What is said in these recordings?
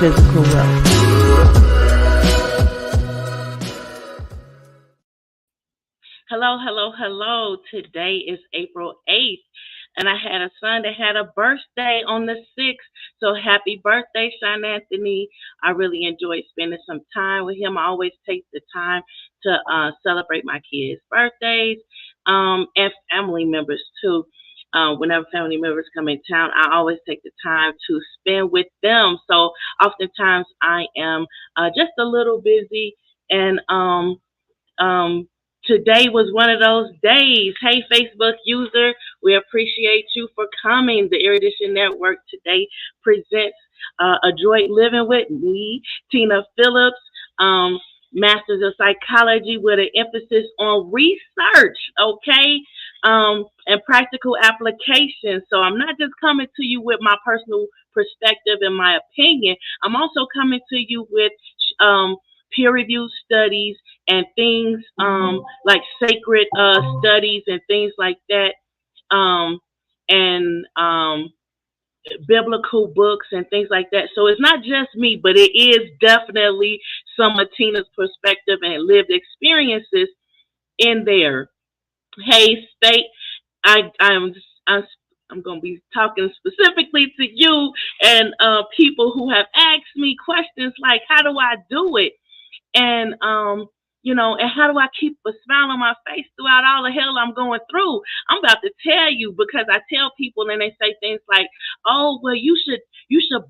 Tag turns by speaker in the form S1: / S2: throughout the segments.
S1: physical wealth.
S2: Hello, hello, hello. Today is April 8th, and I had a son that had a birthday on the 6th. So happy birthday, Sean Anthony. I really enjoyed spending some time with him. I always take the time to celebrate my kids' birthdays and family members too. Whenever family members come in town, I always take the time to spend with them. So oftentimes I am just a little busy, and today was one of those days. Hey, Facebook user, we appreciate you for coming. The Erudition Network today presents Adroit Living with me, Tina Phillips, Masters of Psychology with an emphasis on research, okay, and practical application. So I'm not just coming to you with my personal perspective and my opinion. I'm also coming to you with peer-reviewed studies and things like sacred studies and things like that, and biblical books and things like that. So it's not just me, but it is definitely some of Tina's perspective and lived experiences in there. Hey, State, I'm going to be talking specifically to you and people who have asked me questions like, how do I do it? And, and how do I keep a smile on my face throughout all the hell I'm going through? I'm about to tell you, because I tell people and they say things like, oh, well, you should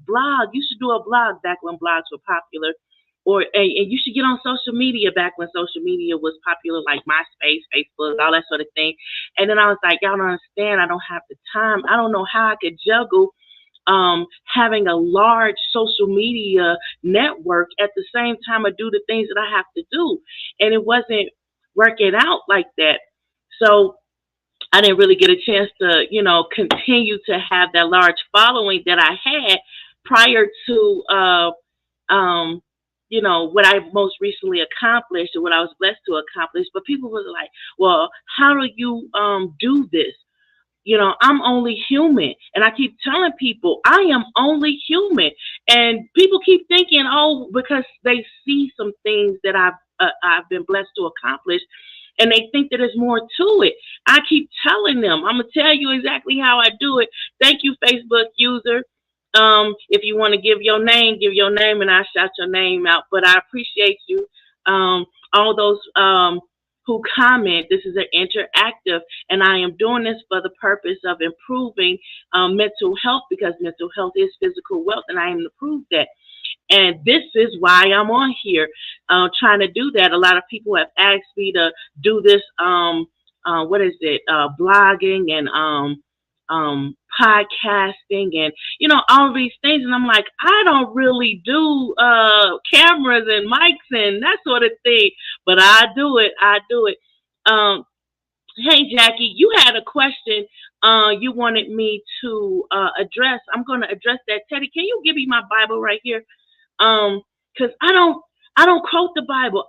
S2: blog. You should do a blog back when blogs were popular. And you should get on social media back when social media was popular, like MySpace, Facebook, all that sort of thing. And then I was like, y'all don't understand. I don't have the time. I don't know how I could juggle having a large social media network at the same time I do the things that I have to do. And it wasn't working out like that. So I didn't really get a chance to, continue to have that large following that I had prior to, what I most recently accomplished or what I was blessed to accomplish. But people were like, well, how do you do this? I'm only human. And I keep telling people, I am only human. And people keep thinking, oh, because they see some things that I've been blessed to accomplish, and they think that there's more to it. I keep telling them, I'm going to tell you exactly how I do it. Thank you, Facebook user. If you want to give your name, and I'll shout your name out. But I appreciate you. All those who comment. This is an interactive, and I am doing this for the purpose of improving mental health, because mental health is physical wealth, and I am to prove that. And this is why I'm on here trying to do that. A lot of people have asked me to do this, blogging and podcasting and, all of these things. And I'm like, I don't really do cameras and mics and that sort of thing, but I do it. Hey, Jackie, you had a question you wanted me to address. I'm going to address that. Teddy, can you give me my Bible right here? Because I don't quote the Bible.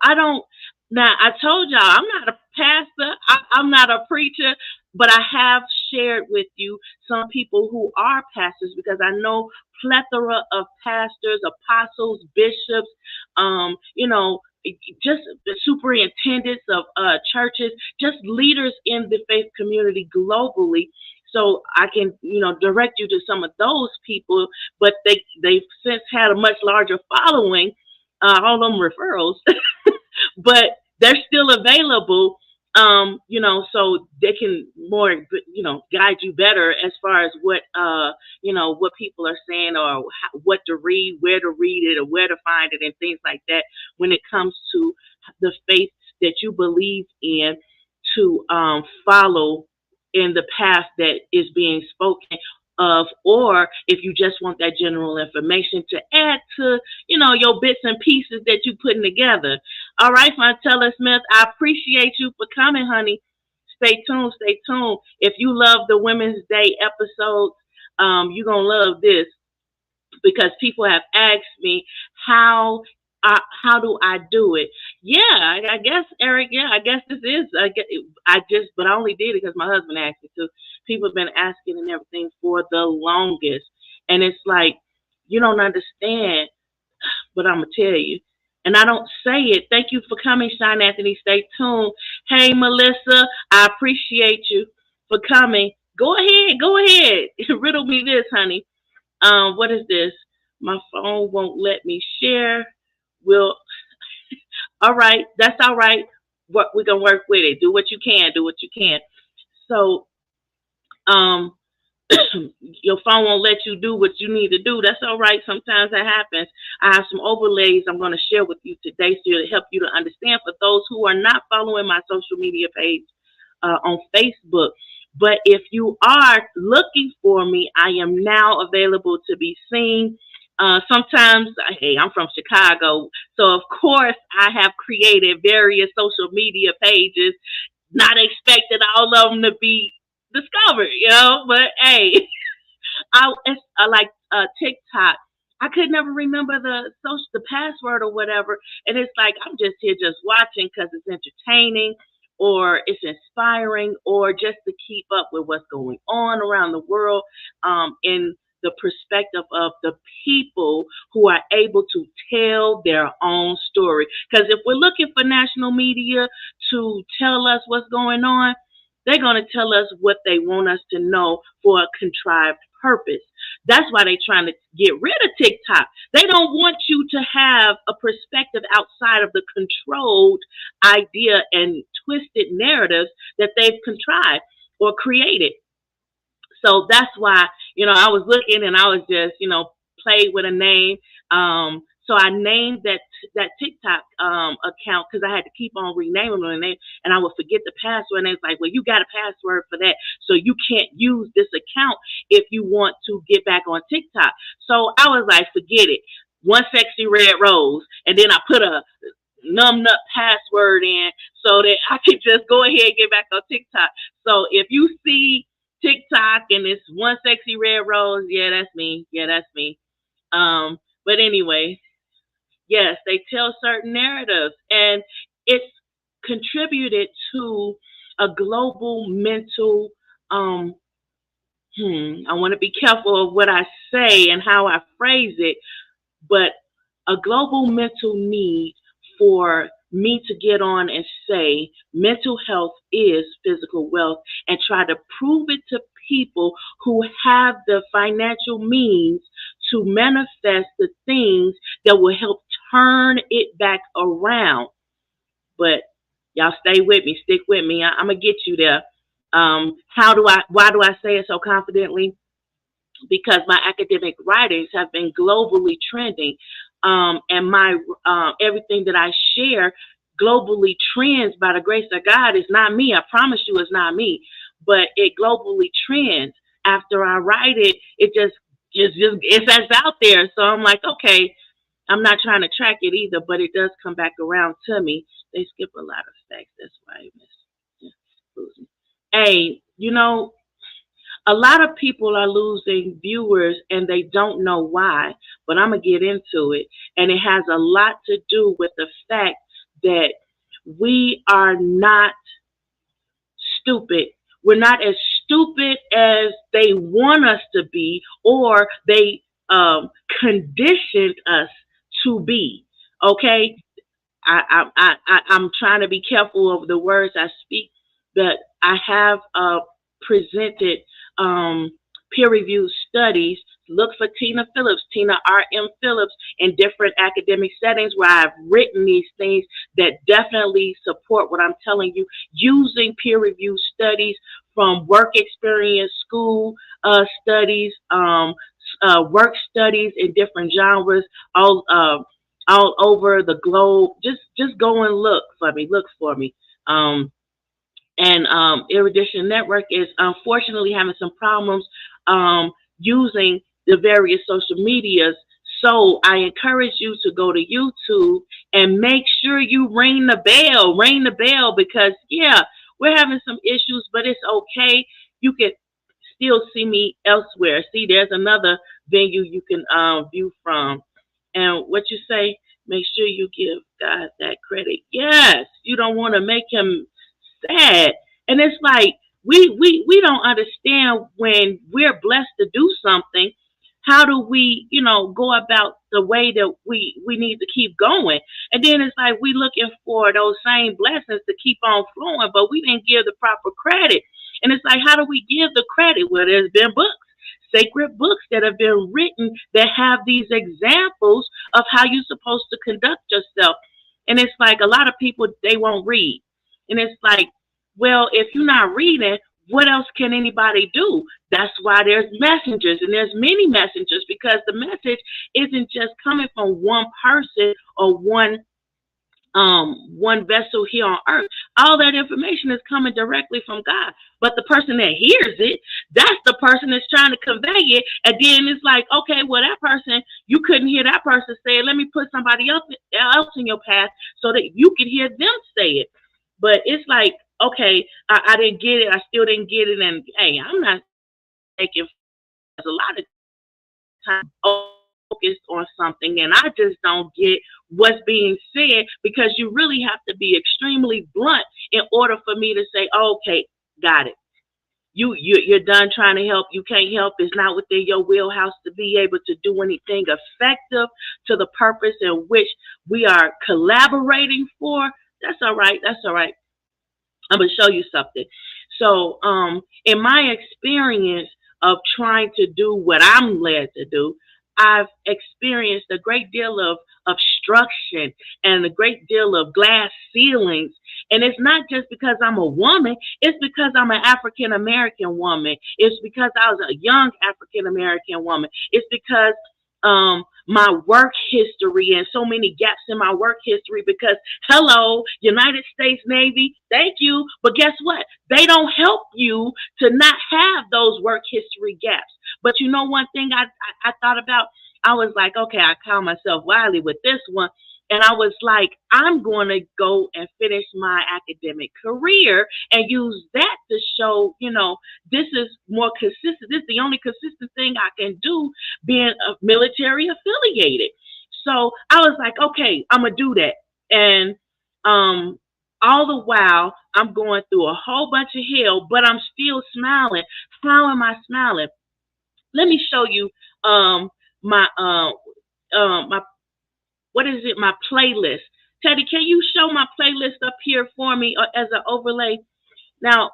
S2: Now, I told y'all, I'm not a pastor. I'm not a preacher, but I have shared with you some people who are pastors, because I know plethora of pastors, apostles, bishops, just the superintendents of churches, just leaders in the faith community globally. So I can, direct you to some of those people, but they've since had a much larger following, all them referrals, but they're still available, so they can more, guide you better as far as what people are saying, or what to read, where to read it, or where to find it, and things like that when it comes to the faith that you believe in, to follow in the path that is being spoken of, or if you just want that general information to add to, your bits and pieces that you're putting together. All right, Fontella Smith, I appreciate you for coming, honey. Stay tuned. If you love the Women's Day episodes, you're going to love this, because people have asked me how do I do it? Yeah, I guess, Eric. Yeah, I guess this is. But I only did it because my husband asked me to. People have been asking and everything for the longest, and it's like, you don't understand. but I'm going to tell you. And I don't say it. Thank you for coming, Shine Anthony. Stay tuned. Hey, Melissa, I appreciate you for coming. Go ahead. Go ahead. Riddle me this, honey. What is this? My phone won't let me share. Will All right. That's all right. What we're gonna work with it. Do what you can. Do what you can. So, um, your phone won't let you do what you need to do. That's all right. Sometimes that happens. I have some overlays I'm going to share with you today to help you to understand for those who are not following my social media page on Facebook. But if you are looking for me, I am now available to be seen. Sometimes, hey, I'm from Chicago, so of course I have created various social media pages, not expecting all of them to be discovered, but hey, I like TikTok. I could never remember the password or whatever, and it's like I'm just here just watching because it's entertaining, or it's inspiring, or just to keep up with what's going on around the world, in the perspective of the people who are able to tell their own story. Because if we're looking for national media to tell us what's going on, they're going to tell us what they want us to know for a contrived purpose. That's why they're trying to get rid of TikTok. They don't want you to have a perspective outside of the controlled idea and twisted narratives that they've contrived or created. So that's why, I was looking and I was just, played with a name. So I named that TikTok account because I had to keep on renaming the name, and I would forget the password. And it's like, well, you got a password for that, so you can't use this account if you want to get back on TikTok. So I was like, forget it. One sexy red rose, and then I put a numb nut password in so that I could just go ahead and get back on TikTok. So if you see TikTok and it's one sexy red rose, yeah, that's me. Yeah, that's me. But anyway, yes, they tell certain narratives, and it's contributed to a global mental. I want to be careful of what I say and how I phrase it, but a global mental need for me to get on and say mental health is physical wealth and try to prove it to people who have the financial means to manifest the things that will help turn it back around. But y'all stay with me, stick with me. I'm gonna get you there. Why do I say it so confidently? Because my academic writings have been globally trending, and my everything that I share globally trends by the grace of God. It's not me. I promise you, it's not me. But it globally trends. After I write it, it's out there. So I'm like, okay, I'm not trying to track it either, but it does come back around to me. They skip a lot of facts. That's why I miss losing. Hey, a lot of people are losing viewers and they don't know why, but I'm going to get into it. And it has a lot to do with the fact that we are not stupid. We're not as stupid as they want us to be, or they conditioned us to be. Okay? I'm trying to be careful of the words I speak, but I have presented peer-reviewed studies. Look for Tina Phillips, Tina R.M. Phillips, in different academic settings where I've written these things that definitely support what I'm telling you, using peer-reviewed studies from work experience, school studies, work studies in different genres, all over the globe. Just go and look for me. And Erudition Network is unfortunately having some problems using the various social medias. So I encourage you to go to YouTube and make sure you ring the bell, because yeah, we're having some issues, but it's okay. You can still see me elsewhere. See, there's another venue you can view from. And what you say, make sure you give God that credit. Yes, you don't want to make him sad. And it's like we don't understand when we're blessed to do something, How do we, go about the way that we need to keep going? And then it's like we looking for those same blessings to keep on flowing, but we didn't give the proper credit. And it's like, how do we give the credit? Well, there's been books, sacred books that have been written that have these examples of how you're supposed to conduct yourself. And it's like a lot of people, they won't read. And it's like, well, if you're not reading, what else can anybody do? That's why there's messengers, and there's many messengers, because the message isn't just coming from one person or one vessel here on earth. All that information is coming directly from God. But the person that hears it, that's the person that's trying to convey it. And then it's like, okay, well, that person, you couldn't hear that person say it. Let me put somebody else in your path so that you could hear them say it. But it's like, okay, I didn't get it. I still didn't get it. And hey, I'm not taking a lot of time focused on something, and I just don't get what's being said, because you really have to be extremely blunt in order for me to say, oh, okay, got it. You're done trying to help. You can't help. It's not within your wheelhouse to be able to do anything effective to the purpose in which we are collaborating for. That's all right. That's all right. I'm going to show you something. So in my experience of trying to do what I'm led to do, I've experienced a great deal of obstruction and a great deal of glass ceilings. And it's not just because I'm a woman. It's because I'm an African American woman. It's because I was a young African American woman. It's because my work history and so many gaps in my work history, because hello, United States Navy, thank you. But guess what? They don't help you to not have those work history gaps. But you know, one thing I thought about, I was like, okay, I call myself wily with this one. And I was like, I'm going to go and finish my academic career and use that to show, this is more consistent. This is the only consistent thing I can do being military affiliated. So I was like, okay, I'm going to do that. And all the while, I'm going through a whole bunch of hell, but I'm still smiling. How am I smiling? Let me show you my what is it? My playlist. Teddy, can you show my playlist up here for me as an overlay? Now,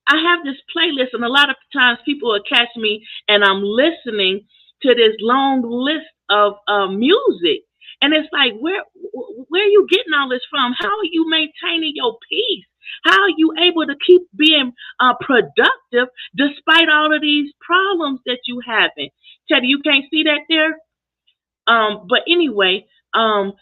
S2: I have this playlist, and a lot of times people will catch me and I'm listening to this long list of music. And it's like, where are you getting all this from? How are you maintaining your peace? How are you able to keep being productive despite all of these problems that you having? Teddy, you can't see that there? But anyway,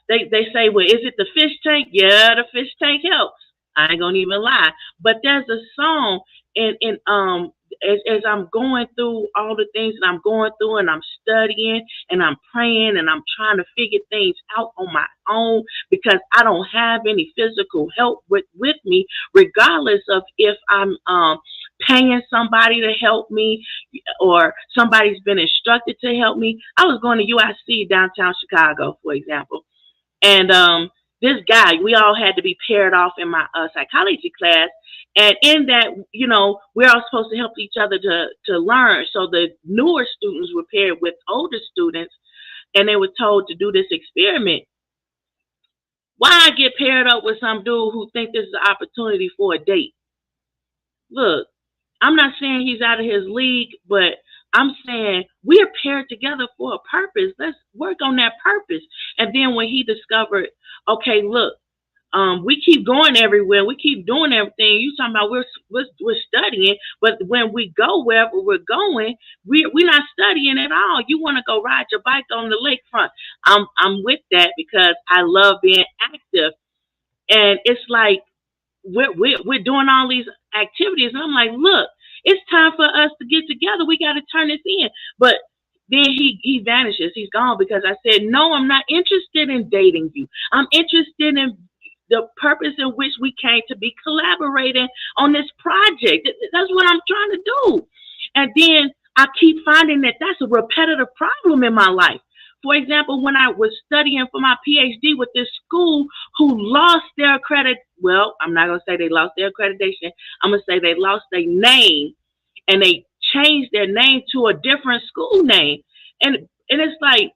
S2: they say, well, is it the fish tank? Yeah, the fish tank helps. I ain't gonna even lie. But there's a song in as I'm going through all the things that I'm going through, and I'm studying and I'm praying and I'm trying to figure things out on my own, because I don't have any physical help with me, regardless of if I'm paying somebody to help me or somebody's been instructed to help me. I was going to UIC downtown Chicago, for example, and this guy, we all had to be paired off in my psychology class. And in that, we're all supposed to help each other to learn. So the newer students were paired with older students, and they were told to do this experiment. Why I get paired up with some dude who thinks this is an opportunity for a date? Look, I'm not saying he's out of his league, but I'm saying we're paired together for a purpose. Let's work on that purpose. And then when he discovered, okay, look, we keep going everywhere. We keep doing everything. You talking about we're studying, but when we go wherever we're going, we're not studying at all. You want to go ride your bike on the lakefront? I'm with that, because I love being active, and it's like we're doing all these activities, and I'm like, look, it's time for us to get together. We got to turn this in. But then he vanishes. He's gone, because I said, no, I'm not interested in dating you. I'm interested in the purpose in which we came to be collaborating on this project. That's what I'm trying to do. And then I keep finding that that's a repetitive problem in my life. For example, when I was studying for my PhD with this school who lost their well, I'm not going to say they lost their accreditation. I'm going to say they lost their name, and they changed their name to a different school name. And it's like,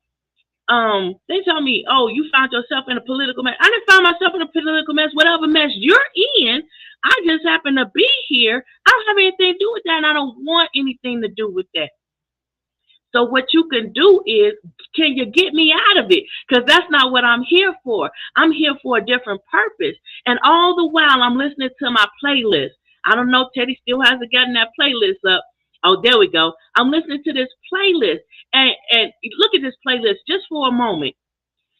S2: they tell me, oh, you found yourself in a political mess. I didn't find myself in a political mess. Whatever mess you're in, I just happen to be here. I don't have anything to do with that, and I don't want anything to do with that. So what you can do is, can you get me out of it? Because that's not what I'm here for. I'm here for a different purpose. And all the while, I'm listening to my playlist. I don't know, Teddy still hasn't gotten that playlist up. Oh, there we go. I'm listening to this playlist. And look at this playlist just for a moment.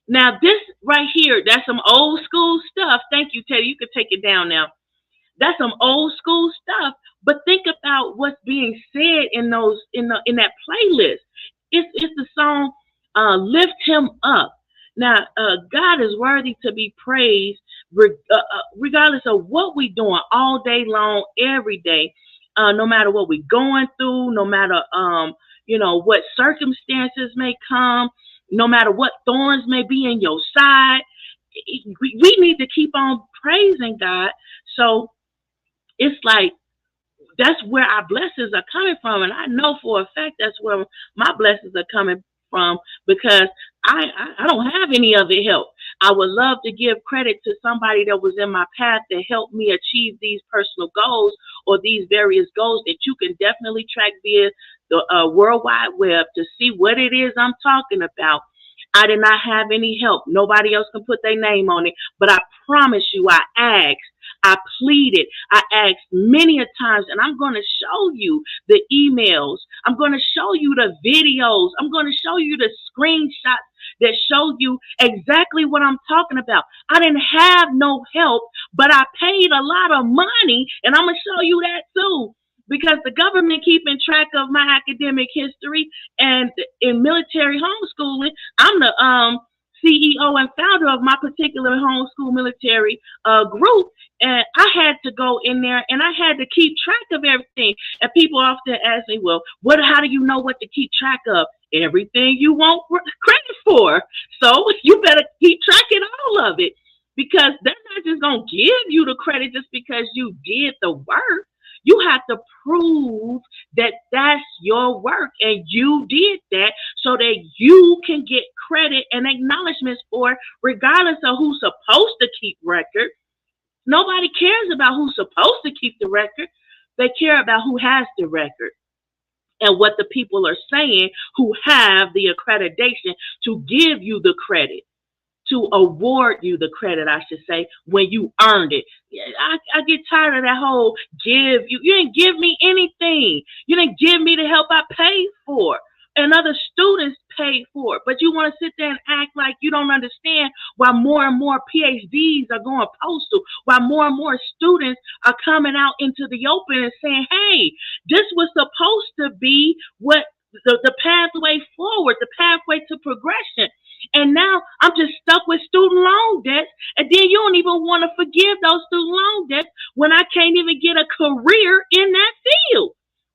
S2: Now, this right here, that's some old school stuff. Thank you, Teddy. You can take it down now. That's some old school stuff. But think about what's being said in those in that playlist. It's the song "Lift Him Up." Now, God is worthy to be praised, regardless of what we're doing all day long, every day. No matter what we're going through, no matter what circumstances may come, no matter what thorns may be in your side, we need to keep on praising God. So it's like, that's where our blessings are coming from. And I know for a fact that's where my blessings are coming from, because I don't have any other help. I would love to give credit to somebody that was in my path that helped me achieve these personal goals, or these various goals that you can definitely track via the World Wide Web to see what it is I'm talking about. I did not have any help. Nobody else can put their name on it. But I promise you, I asked. I pleaded. I asked many a times, and I'm going to show you the emails. I'm going to show you the videos. I'm going to show you the screenshots that show you exactly what I'm talking about. I didn't have no help, but I paid a lot of money, and I'm going to show you that too. Because the government keeping track of my academic history, and in military homeschooling, I'm the CEO and founder of my particular homeschool military group, and I had to go in there and I had to keep track of everything. And people often ask me, "Well, how do you know what to keep track of?" Everything you want credit for, so you better keep tracking all of it, because they're not just gonna give you the credit just because you did the work. You have to prove that that's your work and you did that, so that you can get credit and acknowledgments for it, regardless of who's supposed to keep record. Nobody cares about who's supposed to keep the record. They care about who has the record and what the people are saying who have the accreditation to give you the credit, to award you the credit, I should say, when you earned it. I get tired of that whole give. You didn't give me anything. You didn't give me the help I paid for, and other students paid for it. But you want to sit there and act like you don't understand why more and more PhDs are going postal, why more and more students are coming out into the open and saying, hey, this was supposed to be what the pathway forward, the pathway to progression. And now I'm just stuck with student loan debts. And then you don't even want to forgive those student loan debts when I can't even get a career in that field.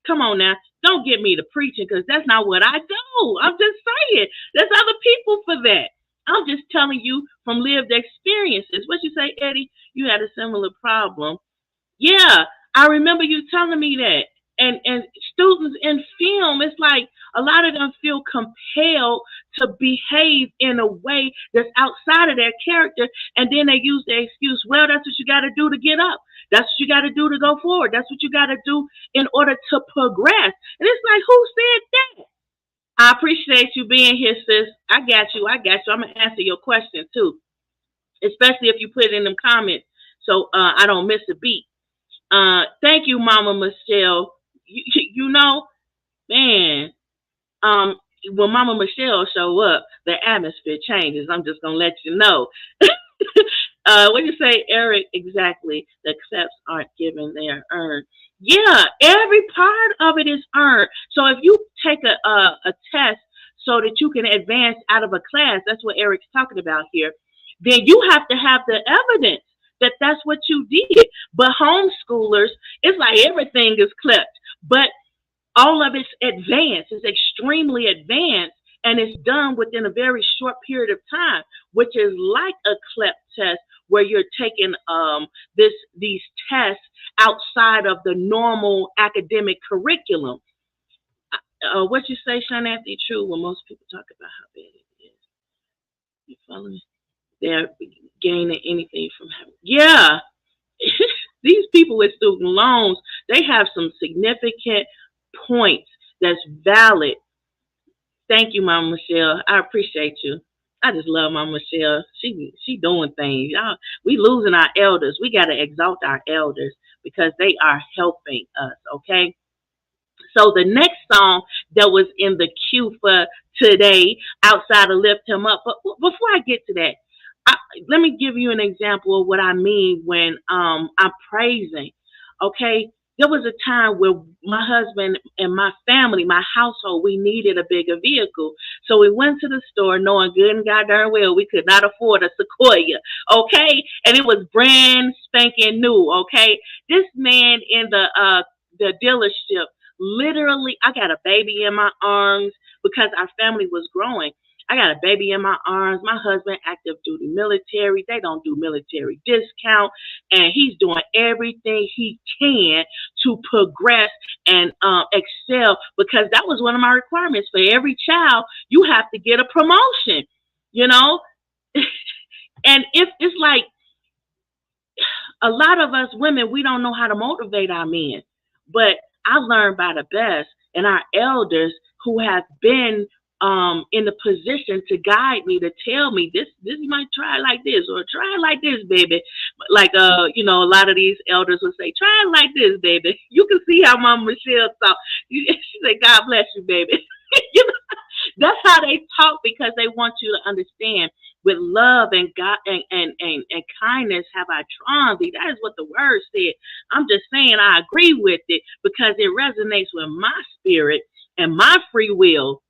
S2: Come on now. Don't get me to preaching, because that's not what I do. I'm just saying there's other people for that. I'm just telling you from lived experiences. What you say, Eddie? You had a similar problem. Yeah, I remember you telling me that. And students in film, it's like a lot of them feel compelled to behave in a way that's outside of their character, and then they use the excuse, well, that's what you got to do to get up. That's what you got to do to go forward. That's what you got to do in order to progress. And it's like, who said that? I appreciate you being here, sis. I got you. I'm going to answer your question, too, especially if you put it in them comments, so I don't miss a beat. Thank you, Mama Michelle. You know, man, when Mama Michelle show up, the atmosphere changes. I'm just going to let you know. What you say, Eric? Exactly. The accepts aren't given, they are earned. Yeah, every part of it is earned. So if you take a test so that you can advance out of a class, that's what Eric's talking about here, then you have to have the evidence that that's what you did. But homeschoolers, it's like everything is clipped, but all of it's advanced. It's extremely advanced, and it's done within a very short period of time, which is like a CLEP test, where you're taking these tests outside of the normal academic curriculum. What you say, Sean Anthony, true when most people talk about how bad it is. You follow me? They're gaining anything from having. Yeah, these people with student loans, they have some significant points that's valid. Thank you, Mama Michelle. I appreciate you. I just love Mama Michelle. She doing things. Y'all, we losing our elders. We got to exalt our elders because they are helping us. Okay. So the next song that was in the queue for today, outside of Lift Him Up, but before I get to that, let me give you an example of what I mean when I'm praising. Okay, there was a time where my husband and my family, my household, we needed a bigger vehicle. So we went to the store knowing good and goddamn well we could not afford a Sequoia. Okay, and it was brand spanking new. Okay, this man in the dealership, literally, I got a baby in my arms because our family was growing. I got a baby in my arms. My husband, active duty military. They don't do military discount. And he's doing everything he can to progress and excel because that was one of my requirements. For every child, you have to get a promotion, you know? And it's like a lot of us women, we don't know how to motivate our men. But I learned by the best and our elders who have been in the position to guide me, to tell me this you might try it like this or try it like this, baby. Like a lot of these elders would say, try it like this, baby. You can see how Mama Michelle thought. She said, God bless you, baby. you know, that's how they talk because they want you to understand. With love and God and kindness have I drawn thee. That is what the word said. I'm just saying I agree with it because it resonates with my spirit and my free will.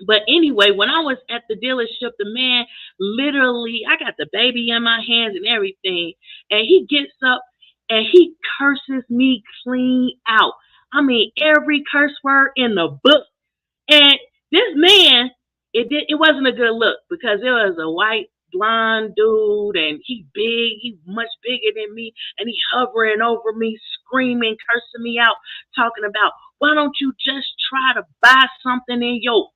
S2: But anyway, when I was at the dealership, the man literally, I got the baby in my hands and everything, and he gets up and he curses me clean out. I mean, every curse word in the book. And this man, it wasn't a good look because it was a white blonde dude and he big, he much bigger than me, and he hovering over me, screaming, cursing me out, talking about, why don't you just try to buy something in your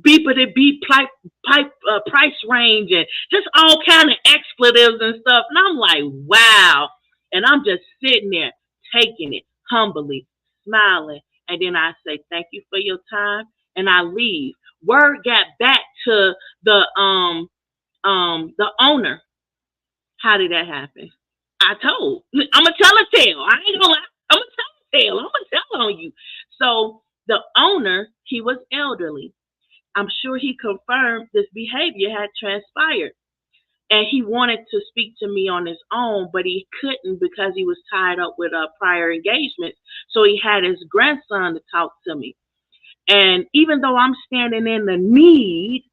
S2: beepity beep pipe price range and just all kind of expletives and stuff. And I'm like, wow. And I'm just sitting there taking it humbly, smiling. And then I say, thank you for your time. And I leave. Word got back to the owner. How did that happen? I'm gonna tell a tale. I ain't gonna lie. I'm gonna tell a tale. I'm gonna tell on you. So the owner, he was elderly. I'm sure he confirmed this behavior had transpired. And he wanted to speak to me on his own, but he couldn't because he was tied up with prior engagements. So he had his grandson to talk to me. And even though I'm standing in the need,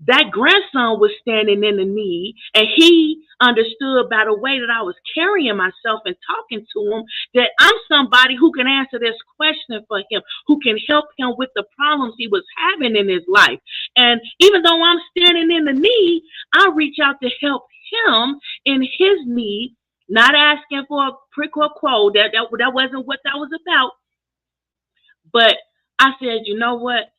S2: that grandson was standing in the need, and he understood by the way that I was carrying myself and talking to him that I'm somebody who can answer this question for him, who can help him with the problems he was having in his life. And even though I'm standing in the need, I reach out to help him in his need, not asking for a prick or quo. That wasn't what that was about. But I said, you know what?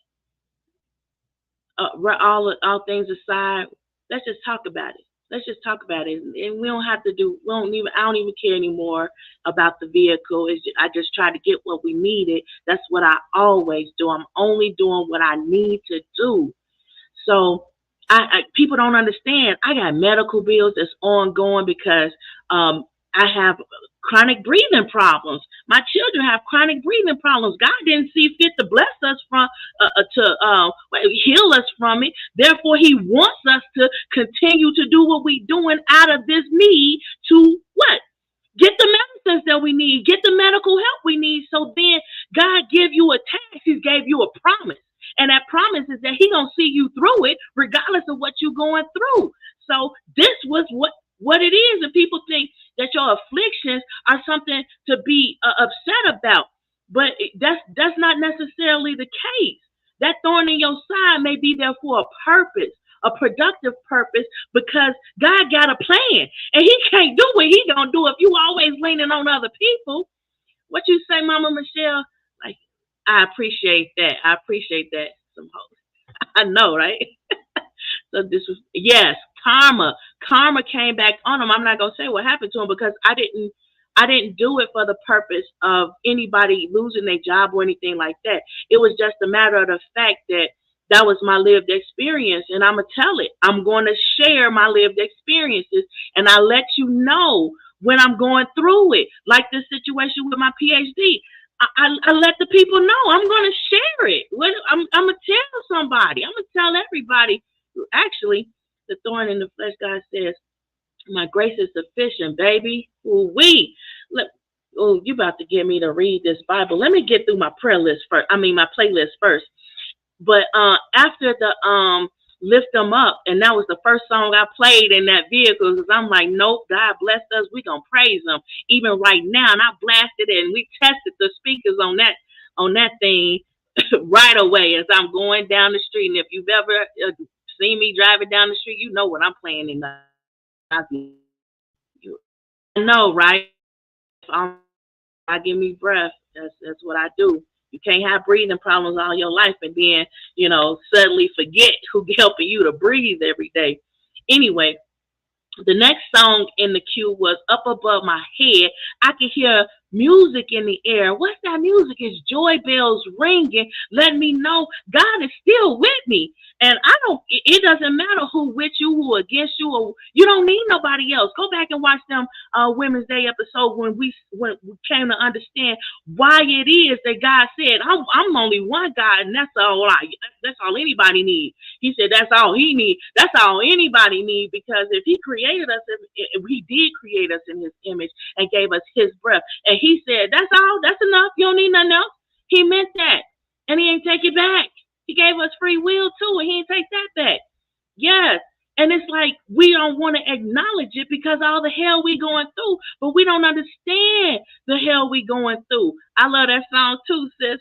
S2: All things aside, let's just talk about it. Let's just talk about it, and we don't have to do. We don't even. I don't even care anymore about the vehicle. I just try to get what we needed. That's what I always do. I'm only doing what I need to do. So people don't understand. I got medical bills that's ongoing because I have chronic breathing problems. My children have chronic breathing problems. God didn't see fit to bless us to heal us from it. Therefore, He wants us to continue to do what we're doing out of this need to what? Get the medicines that we need. Get the medical help we need. So then God give you a task. He gave you a promise. And that promise is that He gonna see you through it, regardless of what you're going through. So this was what it is, and people think that your afflictions are something to be upset about, but that's not necessarily the case. That thorn in your side may be there for a purpose, a productive purpose, because God got a plan, and He can't do what He gonna do if you always leaning on other people. What you say, Mama Michelle? Like, I appreciate that. I appreciate that. Some host. I know, right? So this was yes, karma. Karma came back on him. I'm not gonna say what happened to him because I didn't do it for the purpose of anybody losing their job or anything like that. It was just a matter of the fact that that was my lived experience, and I'm gonna tell it. I'm going to share my lived experiences, and I let you know when I'm going through it. Like this situation with my PhD, I let the people know I'm going to share it. I'm gonna tell somebody. I'm gonna tell everybody. Actually, the thorn in the flesh, God says, my grace is sufficient, baby. Ooh, Look, oh, you about to get me to read this Bible. Let me get through my prayer list first. I mean, my playlist first. But after the lift them up, and that was the first song I played in that vehicle, because I'm like, nope, God blessed us. We gonna praise Him even right now. And I blasted it, and we tested the speakers on that thing right away as I'm going down the street. And if you've ever seen me driving down the street, you know what I'm playing in the. I know, right? I give me breath. That's what I do. You can't have breathing problems all your life and then, suddenly forget who's helping you to breathe every day. Anyway, the next song in the queue was Up Above My Head. I could hear music in the air. What's that music? It's joy bells ringing, letting me know God is still with me. And it doesn't matter who with you, who against you, or you don't need nobody else. Go back and watch them Women's Day episode when we came to understand why it is that God said, I'm only one God, and that's all anybody needs. He said that's all He needs. That's all anybody needs, because if He created us, if He did create us in His image and gave us His breath, and He said that's all, that's enough. You don't need nothing else. He meant that, and He ain't take it back. He gave us free will too, and He ain't take that back. Yes. And it's like we don't want to acknowledge it because all the hell we going through, but we don't understand the hell we going through. I love that song too, sis.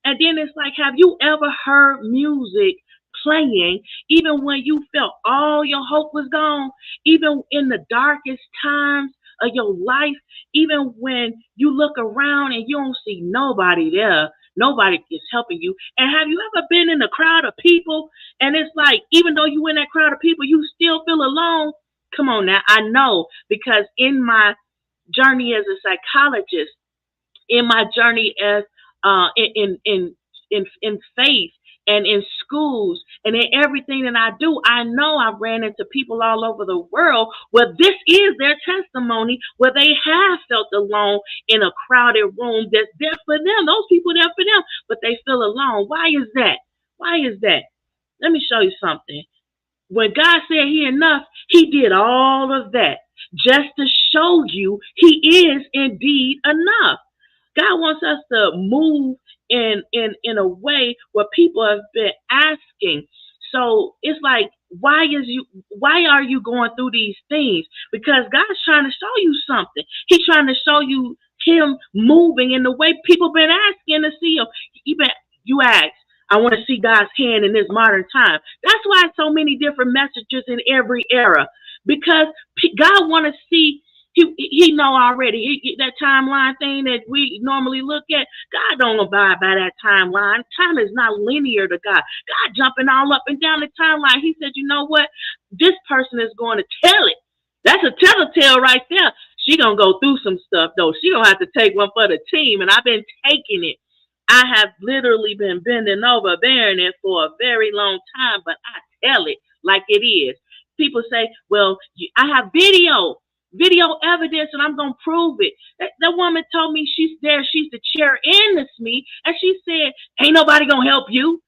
S2: And then it's like, have you ever heard music playing even when you felt all your hope was gone, even in the darkest times of your life, even when you look around and you don't see nobody there? Nobody is helping you. And have you ever been in a crowd of people and it's like, even though you in that crowd of people, you still feel alone? Come on now. I know, because in my journey as a psychologist, in my journey as in faith and in schools and in everything that I do, I know I've ran into people all over the world where this is their testimony, where they have felt alone in a crowded room that's there for them. Those people there for them, but they feel alone. Why is that? Why is that? Let me show you something. When God said He enough, He did all of that just to show you He is indeed enough. God wants us to move in a way where people have been asking. So it's like, why are you going through these things? Because God's trying to show you something. He's trying to show you Him moving in the way people been asking to see Him. You ask, I want to see God's hand in this modern time. That's why so many different messages in every era, because God want to see. He know already. That timeline thing that we normally look at, God don't abide by that timeline. Time is not linear to God. God jumping all up and down the timeline. He said, you know what? This person is going to tell it. That's a telltale right there. She going to go through some stuff, though. She going to have to take one for the team, and I've been taking it. I have literally been bending over, bearing it for a very long time, but I tell it like it is. People say, well, I have video evidence, and I'm going to prove it. That woman told me she's the chair in this me, and she said, ain't nobody going to help you.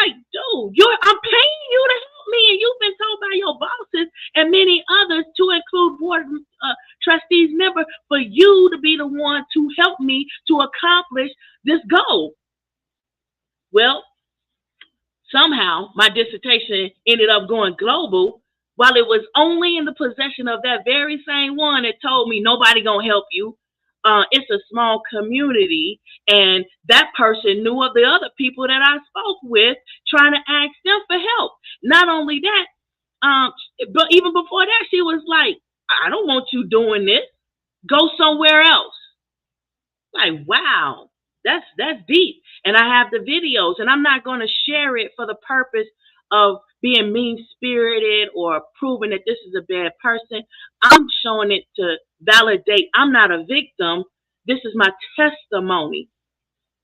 S2: Like, dude, I'm paying you to help me, and you've been told by your bosses and many others, to include board trustees member, for you to be the one to help me to accomplish this goal. Well, somehow my dissertation ended up going global, while it was only in the possession of that very same one that told me nobody gonna help you. It's a small community, and that person knew of the other people that I spoke with, trying to ask them for help. Not only that, but even before that, she was like, I don't want you doing this. Go somewhere else. Like, wow, that's deep. And I have the videos, and I'm not going to share it for the purpose of being mean spirited or proving that this is a bad person. I'm showing it to validate I'm not a victim. This is my testimony.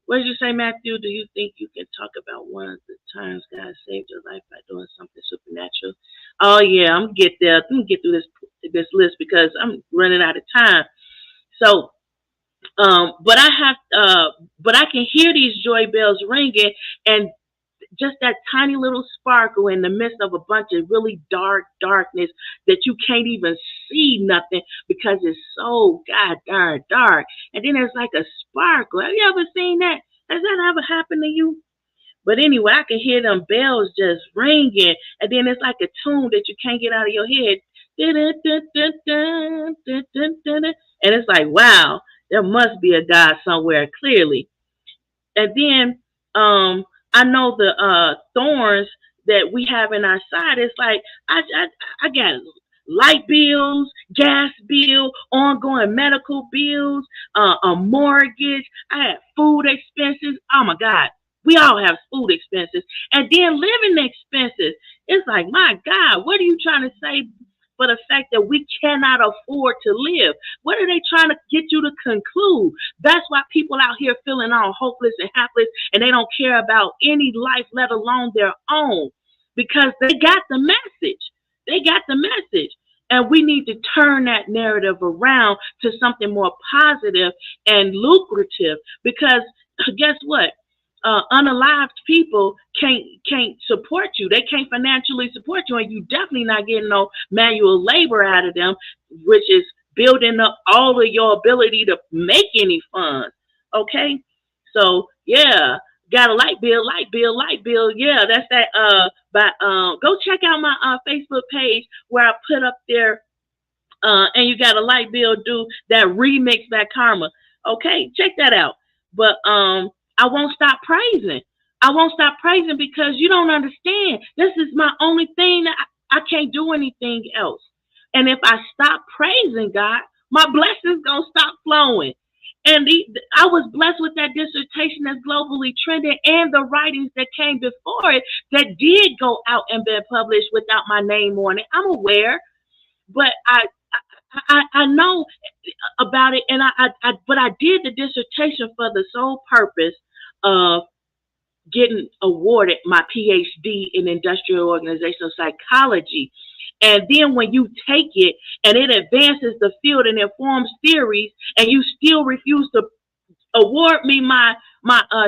S2: What did you say, Matthew? Do you think you can talk about one of the times God saved your life by doing something supernatural? Oh yeah, I'm gonna get there. I'm gonna get through this list because I'm running out of time. So, but I can hear these joy bells ringing, and just that tiny little sparkle in the midst of a bunch of really darkness that you can't even see nothing because it's so god darn dark. And then there's like a sparkle. Have you ever seen that? Has that ever happened to you? But anyway, I can hear them bells just ringing, and then it's like a tune that you can't get out of your head. And it's like, wow, there must be a God somewhere, clearly. And then I know the thorns that we have in our side. It's like I got light bills, gas bill, ongoing medical bills, a mortgage. I had food expenses. Oh my God, we all have food expenses, and then living expenses. It's like, my God, what are you trying to say? For the fact that we cannot afford to live. What are they trying to get you to conclude? That's why people out here feeling all hopeless and helpless, and they don't care about any life, let alone their own, because they got the message. They got the message. And we need to turn that narrative around to something more positive and lucrative, because guess what? Unalived people can't support you. They can't financially support you, and you definitely not getting no manual labor out of them, which is building up all of your ability to make any funds. Okay, so yeah, got a light bill. Yeah, that's that. But go check out my Facebook page where I put up there. And you got a light bill due, that remix by Karma. Okay, check that out. But I won't stop praising. I won't stop praising because you don't understand. This is my only thing that I can't do anything else. And if I stop praising God, my blessings gonna stop flowing. And I was blessed with that dissertation that's globally trending, and the writings that came before it that did go out and been published without my name on it. I'm aware, but I know about it, and but I did the dissertation for the sole purpose of getting awarded my PhD in industrial organizational psychology. And then when you take it and it advances the field and informs theories, and you still refuse to award me my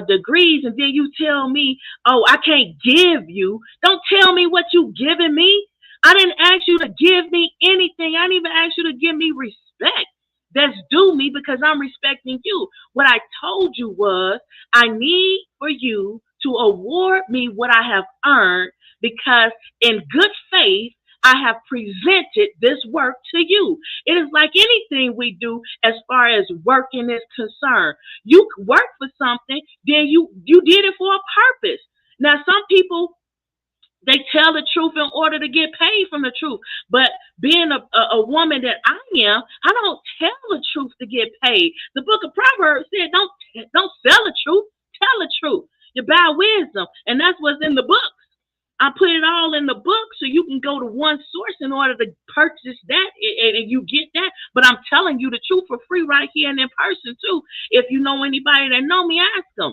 S2: degrees, and then you tell me, oh, I can't give you. Don't tell me what you giving me. I didn't ask you to give me anything. I didn't even ask you to give me respect that's due me, because I'm respecting you. What I told you was, I need for you to award me what I have earned, because in good faith, I have presented this work to you. It is like anything we do as far as working is concerned. You work for something, then you did it for a purpose. Now, some people, they tell the truth in order to get paid from the truth. But being a woman that I am, I don't tell the truth to get paid. The book of Proverbs said, don't sell the truth, tell the truth. You buy wisdom, and that's what's in the book. I put it all in the book so you can go to one source in order to purchase that, and you get that. But I'm telling you the truth for free right here and in person too. If you know anybody that know me, ask them.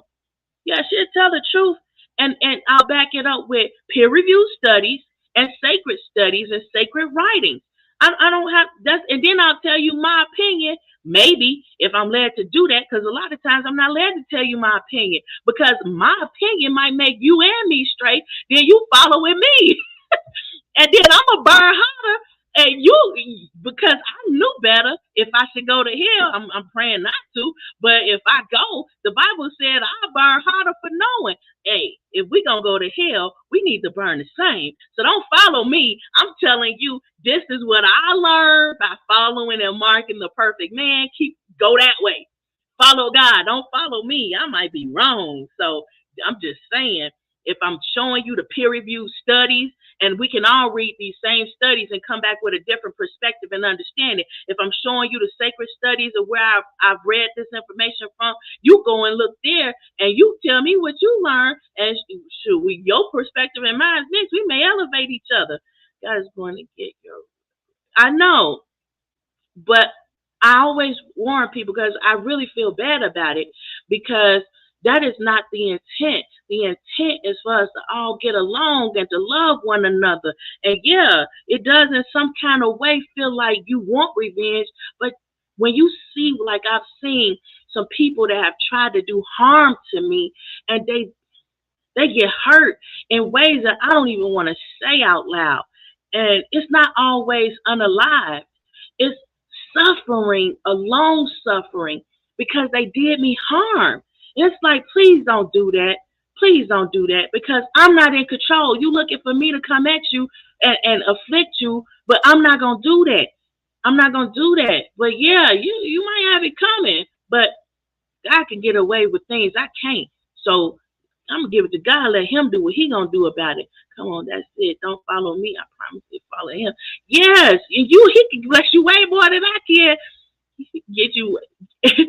S2: Yeah, she'll tell the truth. And I'll back it up with peer-reviewed studies and sacred studies and sacred writings. I don't have that's, and then I'll tell you my opinion. Maybe if I'm led to do that, because a lot of times I'm not led to tell you my opinion, because my opinion might make you and me straight. Then you following me, and then I'm a burn hotter. And you, because I knew better. If I should go to hell, I'm praying not to. But if I go, the Bible said I burn harder for knowing. Hey, if we gonna go to hell, we need to burn the same. So don't follow me. I'm telling you, this is what I learned by following and marking the perfect man. Go that way. Follow God. Don't follow me. I might be wrong. So I'm just saying. If I'm showing you the peer-reviewed studies, and we can all read these same studies and come back with a different perspective and understanding. If I'm showing you the sacred studies of where I've read this information from, you go and look there and you tell me what you learned, and your perspective and mine mixed, we may elevate each other. God is going to get your. I know, but I always warn people because I really feel bad about it, because that is not the intent. The intent is for us to all get along and to love one another. And yeah, it does in some kind of way feel like you want revenge, but when you see, like I've seen some people that have tried to do harm to me, and they get hurt in ways that I don't even want to say out loud. And it's not always unalived. It's suffering, a long suffering, because they did me harm. It's like, please don't do that. Please don't do that, because I'm not in control. You looking for me to come at you and afflict you, but I'm not going to do that. I'm not going to do that. But yeah, you might have it coming, but God can get away with things I can't. So I'm going to give it to God. Let him do what he going to do about it. Come on, that's it. Don't follow me. I promise you, follow him. Yes, and he can bless you way more than I can. Get you, and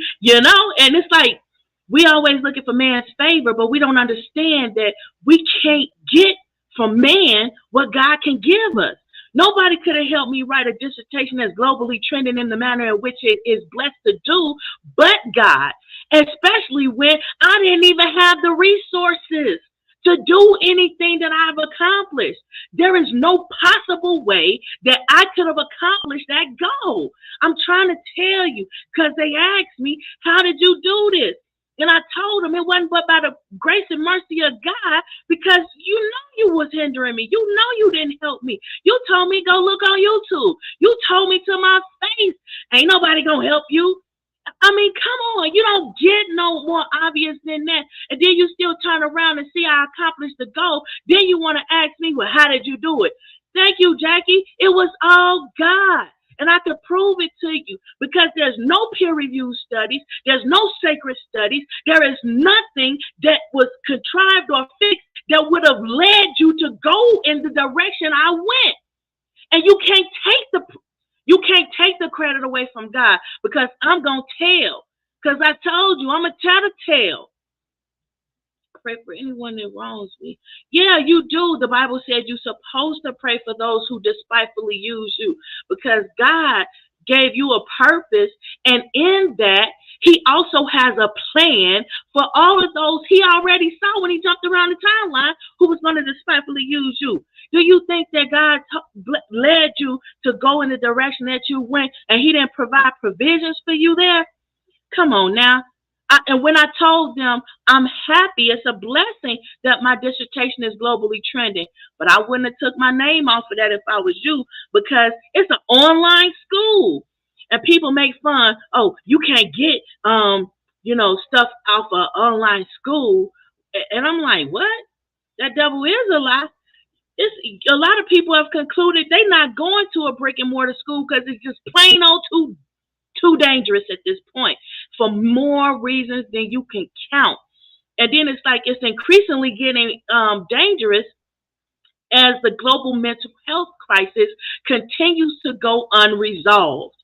S2: it's like, we always looking for man's favor, but we don't understand that we can't get from man what God can give us. Nobody could have helped me write a dissertation that's globally trending in the manner in which it is blessed to do, but God, especially when I didn't even have the resources to do anything that I've accomplished. There is no possible way that I could have accomplished that goal. I'm trying to tell you, because they asked me, how did you do this? And I told them it wasn't but by the grace and mercy of God, because you know you was hindering me. You know you didn't help me. You told me go look on YouTube. You told me to my face, ain't nobody gonna help you. I mean, come on, you don't get no more obvious than that. And then you still turn around and see I accomplished the goal. Then you want to ask me, well, how did you do it? Thank you, Jackie. It was all God. And I could prove it to you, because there's no peer-reviewed studies. There's no sacred studies. There is nothing that was contrived or fixed that would have led you to go in the direction I went. And you can't take the credit away from God, because I'm going to tell. Because I told you, I'm a tattletale. Pray for anyone that wrongs me. Yeah, you do. The Bible said you're supposed to pray for those who despitefully use you, because God gave you a purpose, and in that he also has a plan for all of those he already saw when he jumped around the timeline who was going to despitefully use you. Do you think that God led you to go in the direction that you went, and he didn't provide provisions for you there? Come on now. And when I told them I'm happy, it's a blessing that my dissertation is globally trending, but I wouldn't have took my name off of that if I was you, because it's an online school, and people make fun. Oh, you can't get stuff off of online school, and I'm like, what? That devil is a lie. A lot of people have concluded they're not going to a brick and mortar school because it's just plain old too dangerous at this point, for more reasons than you can count. And then it's like it's increasingly getting dangerous as the global mental health crisis continues to go unresolved.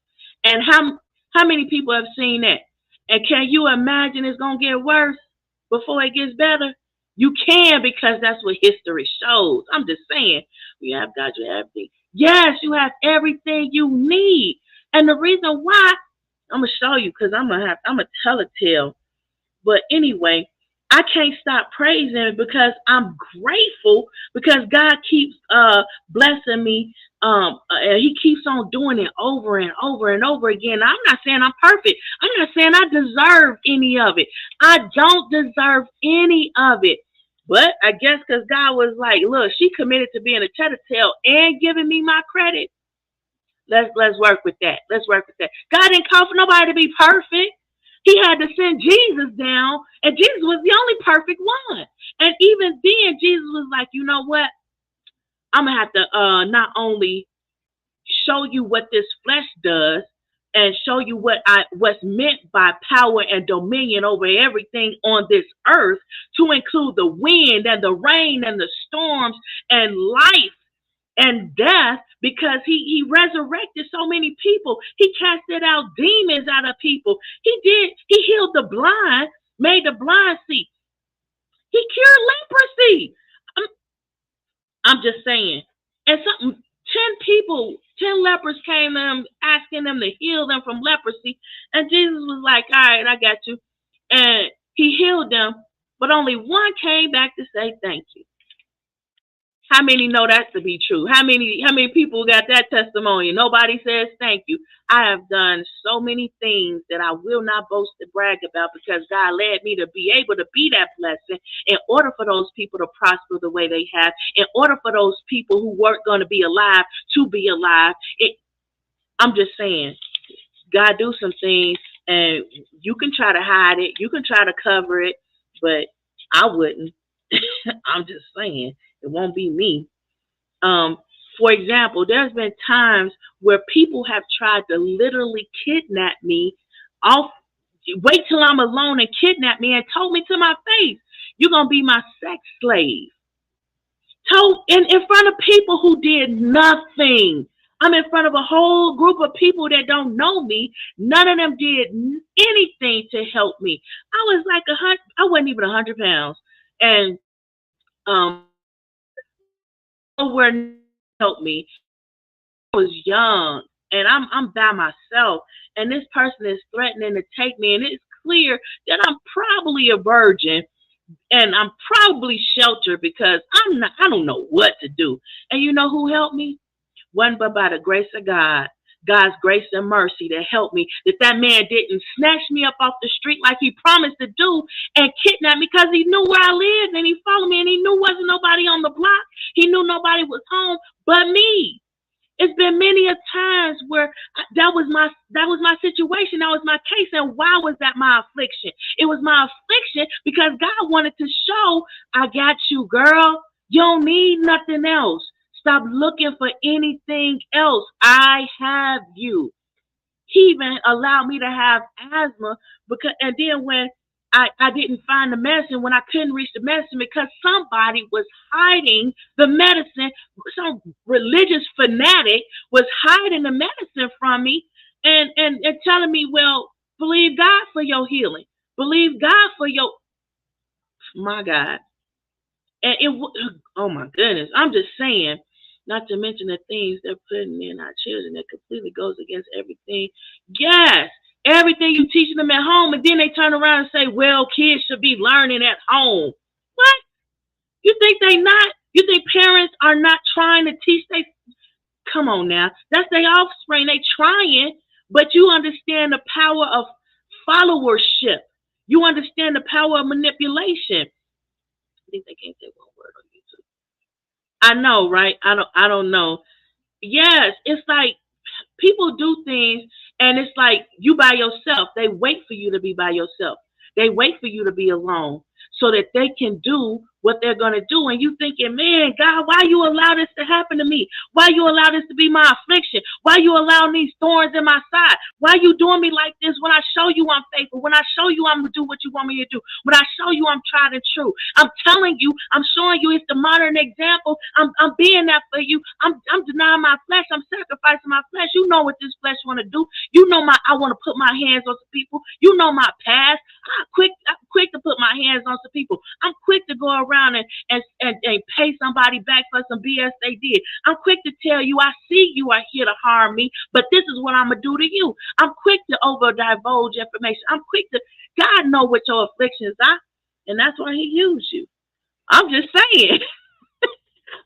S2: And how many people have seen that? And can you imagine it's going to get worse before it gets better? You can, because that's what history shows. I'm just saying, you have God, you have everything. Yes, you have everything you need. And the reason why, I'm going to show you, because I'm going to tell a tale. But anyway, I can't stop praising, because I'm grateful, because God keeps blessing me. He keeps on doing it over and over and over again. I'm not saying I'm perfect. I'm not saying I deserve any of it. I don't deserve any of it. But I guess because God was like, look, she committed to being a tattletale and giving me my credit. Let's work with that. Let's work with that. God didn't call for nobody to be perfect. He had to send Jesus down, and Jesus was the only perfect one. And even then, Jesus was like, you know what? I'm going to have to not only show you what this flesh does, and show you what's meant by power and dominion over everything on this earth, to include the wind and the rain and the storms and life and death, because he resurrected so many people. He casted out demons out of people. He healed the blind, made the blind see. He cured leprosy. I'm just saying. And 10 lepers came to him asking them to heal them from leprosy. And Jesus was like, all right, I got you. And he healed them, but only one came back to say thank you. How many know that to be true? How many people got that testimony? Nobody says thank you. I have done so many things that I will not boast and brag about, because God led me to be able to be that blessing in order for those people to prosper the way they have, in order for those people who weren't going to be alive to be alive. I'm just saying, God do some things, and you can try to hide it. You can try to cover it, but I wouldn't. I'm just saying. It won't be me. For example, there's been times where people have tried to literally kidnap me wait till I'm alone and kidnap me, and told me to my face, you're going to be my sex slave. Told in front of people who did nothing. I'm in front of a whole group of people that don't know me. None of them did anything to help me. I was like I wasn't even 100 pounds. And nowhere to help me. I was young, and I'm by myself, and this person is threatening to take me, and it's clear that I'm probably a virgin, and I'm probably sheltered, because I don't know what to do. And you know who helped me? Wasn't but by the grace of God. God's grace and mercy that helped me, that man didn't snatch me up off the street like he promised to do and kidnap me, because he knew where I lived, and he followed me, and he knew wasn't nobody on the block. He knew nobody was home but me. It's been many a times where that was my situation. That was my case. And why was that my affliction? It was my affliction because God wanted to show, I got you, girl. You don't need nothing else. Stop looking for anything else. I have you. He even allowed me to have asthma, and then when I didn't find the medicine, when I couldn't reach the medicine, because somebody was hiding the medicine, some religious fanatic was hiding the medicine from me, and telling me, well, believe God for your healing. Believe God for your, my God. And oh my goodness, I'm just saying, not to mention the things they're putting in our children that completely goes against everything. Yes, everything you teaching them at home, and then they turn around and say, well, kids should be learning at home. What? You think they not? You think parents are not trying to teach they? Come on now. That's their offspring. They trying, but you understand the power of followership. You understand the power of manipulation. I think they can't say one word on YouTube. I know, right? I don't know. Yes, it's like people do things, and it's like you by yourself. They wait for you to be by yourself. They wait for you to be alone so that they can do what they're going to do. And you thinking, man, God, why you allow this to happen to me? Why you allow this to be my affliction? Why you allow these thorns in my side? Why you doing me like this when I show you I'm faithful? When I show you I'm going to do what you want me to do? When I show you I'm tried and true? I'm telling you, I'm showing you it's the modern example. I'm being that for you. I'm denying my flesh. I'm sacrificing my flesh. You know what this flesh want to do. You know I want to put my hands on some people. You know my past. I'm quick to put my hands on some people. I'm quick to go around and pay somebody back for some BS they did. I'm quick to tell you, I see you are here to harm me, but this is what I'm going to do to you. I'm quick to over divulge information. I'm quick to, God know what your afflictions are, and that's why he used you. I'm just saying.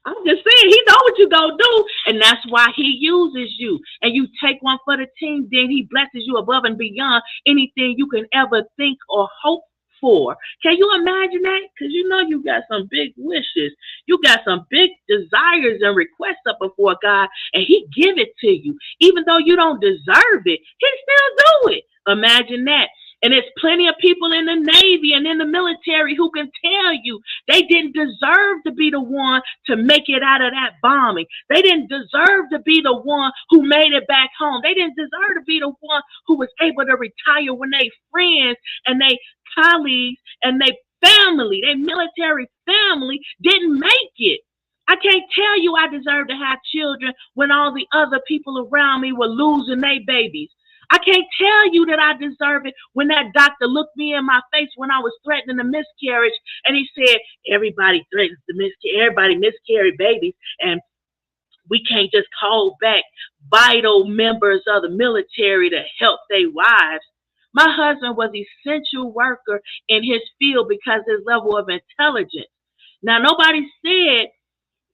S2: I'm just saying, he knows what you gonna do, and that's why he uses you. And you take one for the team, then he blesses you above and beyond anything you can ever think or hope for. Can you imagine that? Because you know you got some big wishes. You got some big desires and requests up before God, and he give it to you. Even though you don't deserve it, he still do it. Imagine that. And there's plenty of people in the Navy and in the military who can tell you they didn't deserve to be the one to make it out of that bombing. They didn't deserve to be the one who made it back home. They didn't deserve to be the one who was able to retire when they friends and they colleagues and they family, their military family didn't make it. I can't tell you I deserve to have children when all the other people around me were losing their babies. I can't tell you that I deserve it when that doctor looked me in my face when I was threatening a miscarriage and he said, everybody threatens to miscarry, everybody miscarry babies, and we can't just call back vital members of the military to help their wives. My husband was an essential worker in his field because of his level of intelligence. Now, nobody said,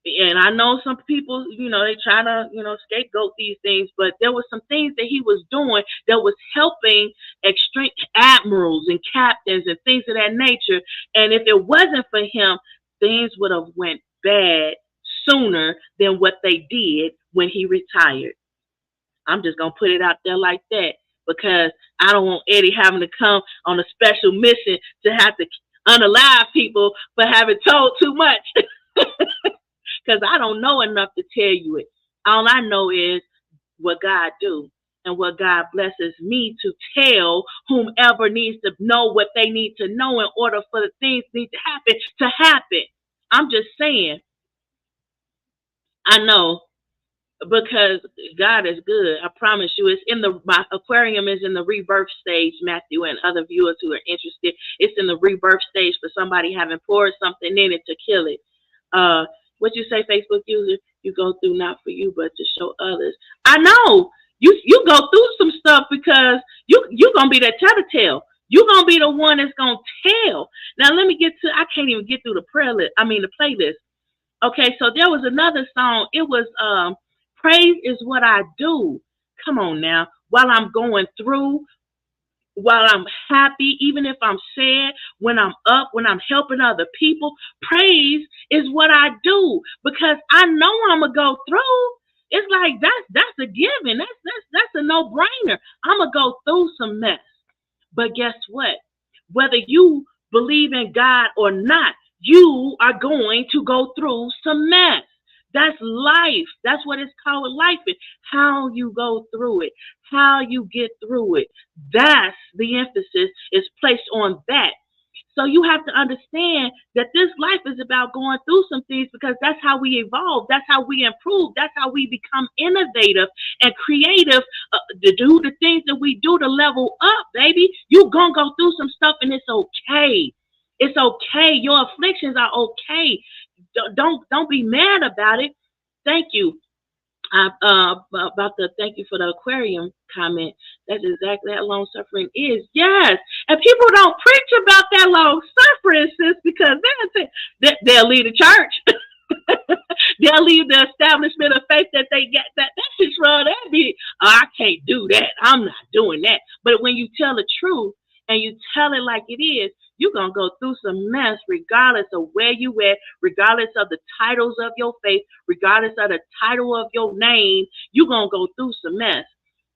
S2: and I know some people, they try to, scapegoat these things, but there were some things that he was doing that was helping extreme admirals and captains and things of that nature. And if it wasn't for him, things would have went bad sooner than what they did when he retired. I'm just going to put it out there like that because I don't want Eddie having to come on a special mission to have to unalive people for having told too much. Because I don't know enough to tell you it. All I know is what God do and what God blesses me to tell whomever needs to know what they need to know in order for the things need to happen. I'm just saying. I know because God is good. I promise you. It's in my aquarium is in the rebirth stage, Matthew, and other viewers who are interested. It's in the rebirth stage for somebody having poured something in it to kill it. What you say, Facebook user? You go through not for you, but to show others. I know you go through some stuff because you're gonna be that tattletale. You're gonna be the one that's gonna tell. Now let me get to. I can't even get through the the playlist. Okay, so there was another song. It was "Praise is What I Do." Come on now, while I'm going through. While I'm happy, even if I'm sad, when I'm up, when I'm helping other people, praise is what I do because I know I'm gonna go through. It's like that's a given. That's a no-brainer. I'm gonna go through some mess. But guess what? Whether you believe in God or not, you are going to go through some mess. That's life. That's what it's called, life. How you go through it, how you get through it. That's the emphasis is placed on that. So you have to understand that this life is about going through some things because that's how we evolve. That's how we improve. That's how we become innovative and creative to do the things that we do to level up, baby. You're going to go through some stuff and it's okay. It's okay. Your afflictions are okay. Don't be mad about it. Thank you. Thank you for the aquarium comment. That's exactly how long suffering is. Yes, and people don't preach about that long suffering, sis, because they'll leave the church. They'll leave the establishment of faith that they get. That's just wrong. That be, I can't do that. I'm not doing that. But when you tell the truth and you tell it like it is, you're going to go through some mess regardless of where you at, regardless of the titles of your faith, regardless of the title of your name. You're going to go through some mess.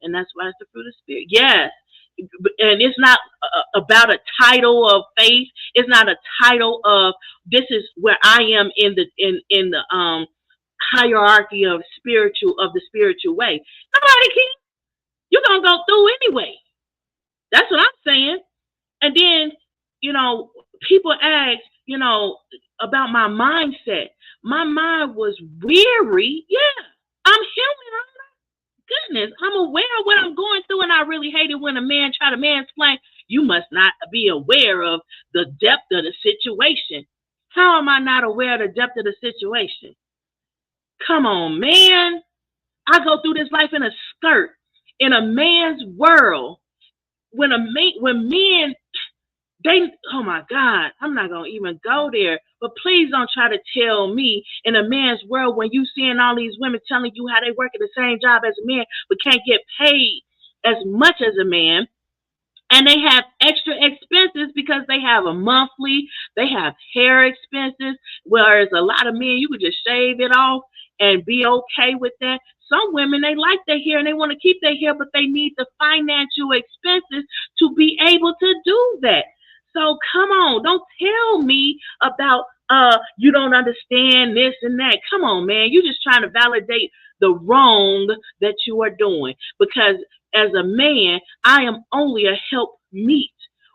S2: And that's why it's the fruit of the Spirit. Yes. And it's not about a title of faith. It's not a title of this is where I am in the hierarchy of the spiritual way. Nobody can. You're going to go through anyway. That's what I'm saying. And then, people ask, about my mindset. My mind was weary. Yeah, I'm human. Goodness, I'm aware of what I'm going through, and I really hate it when a man try to mansplain. You must not be aware of the depth of the situation. How am I not aware of the depth of the situation? Come on, man. I go through this life in a skirt, in a man's world. When men, oh my God, I'm not going to even go there. But please don't try to tell me in a man's world when you seeing all these women telling you how they work at the same job as a man, but can't get paid as much as a man. And they have extra expenses because they have a monthly, they have hair expenses, whereas a lot of men, you could just shave it off and be okay with that. Some women, they like their hair and they want to keep their hair, but they need the financial expenses to be able to do that. So come on, don't tell me about you don't understand this and that. Come on, man. You're just trying to validate the wrong that you are doing. Because as a man, I am only a help meet.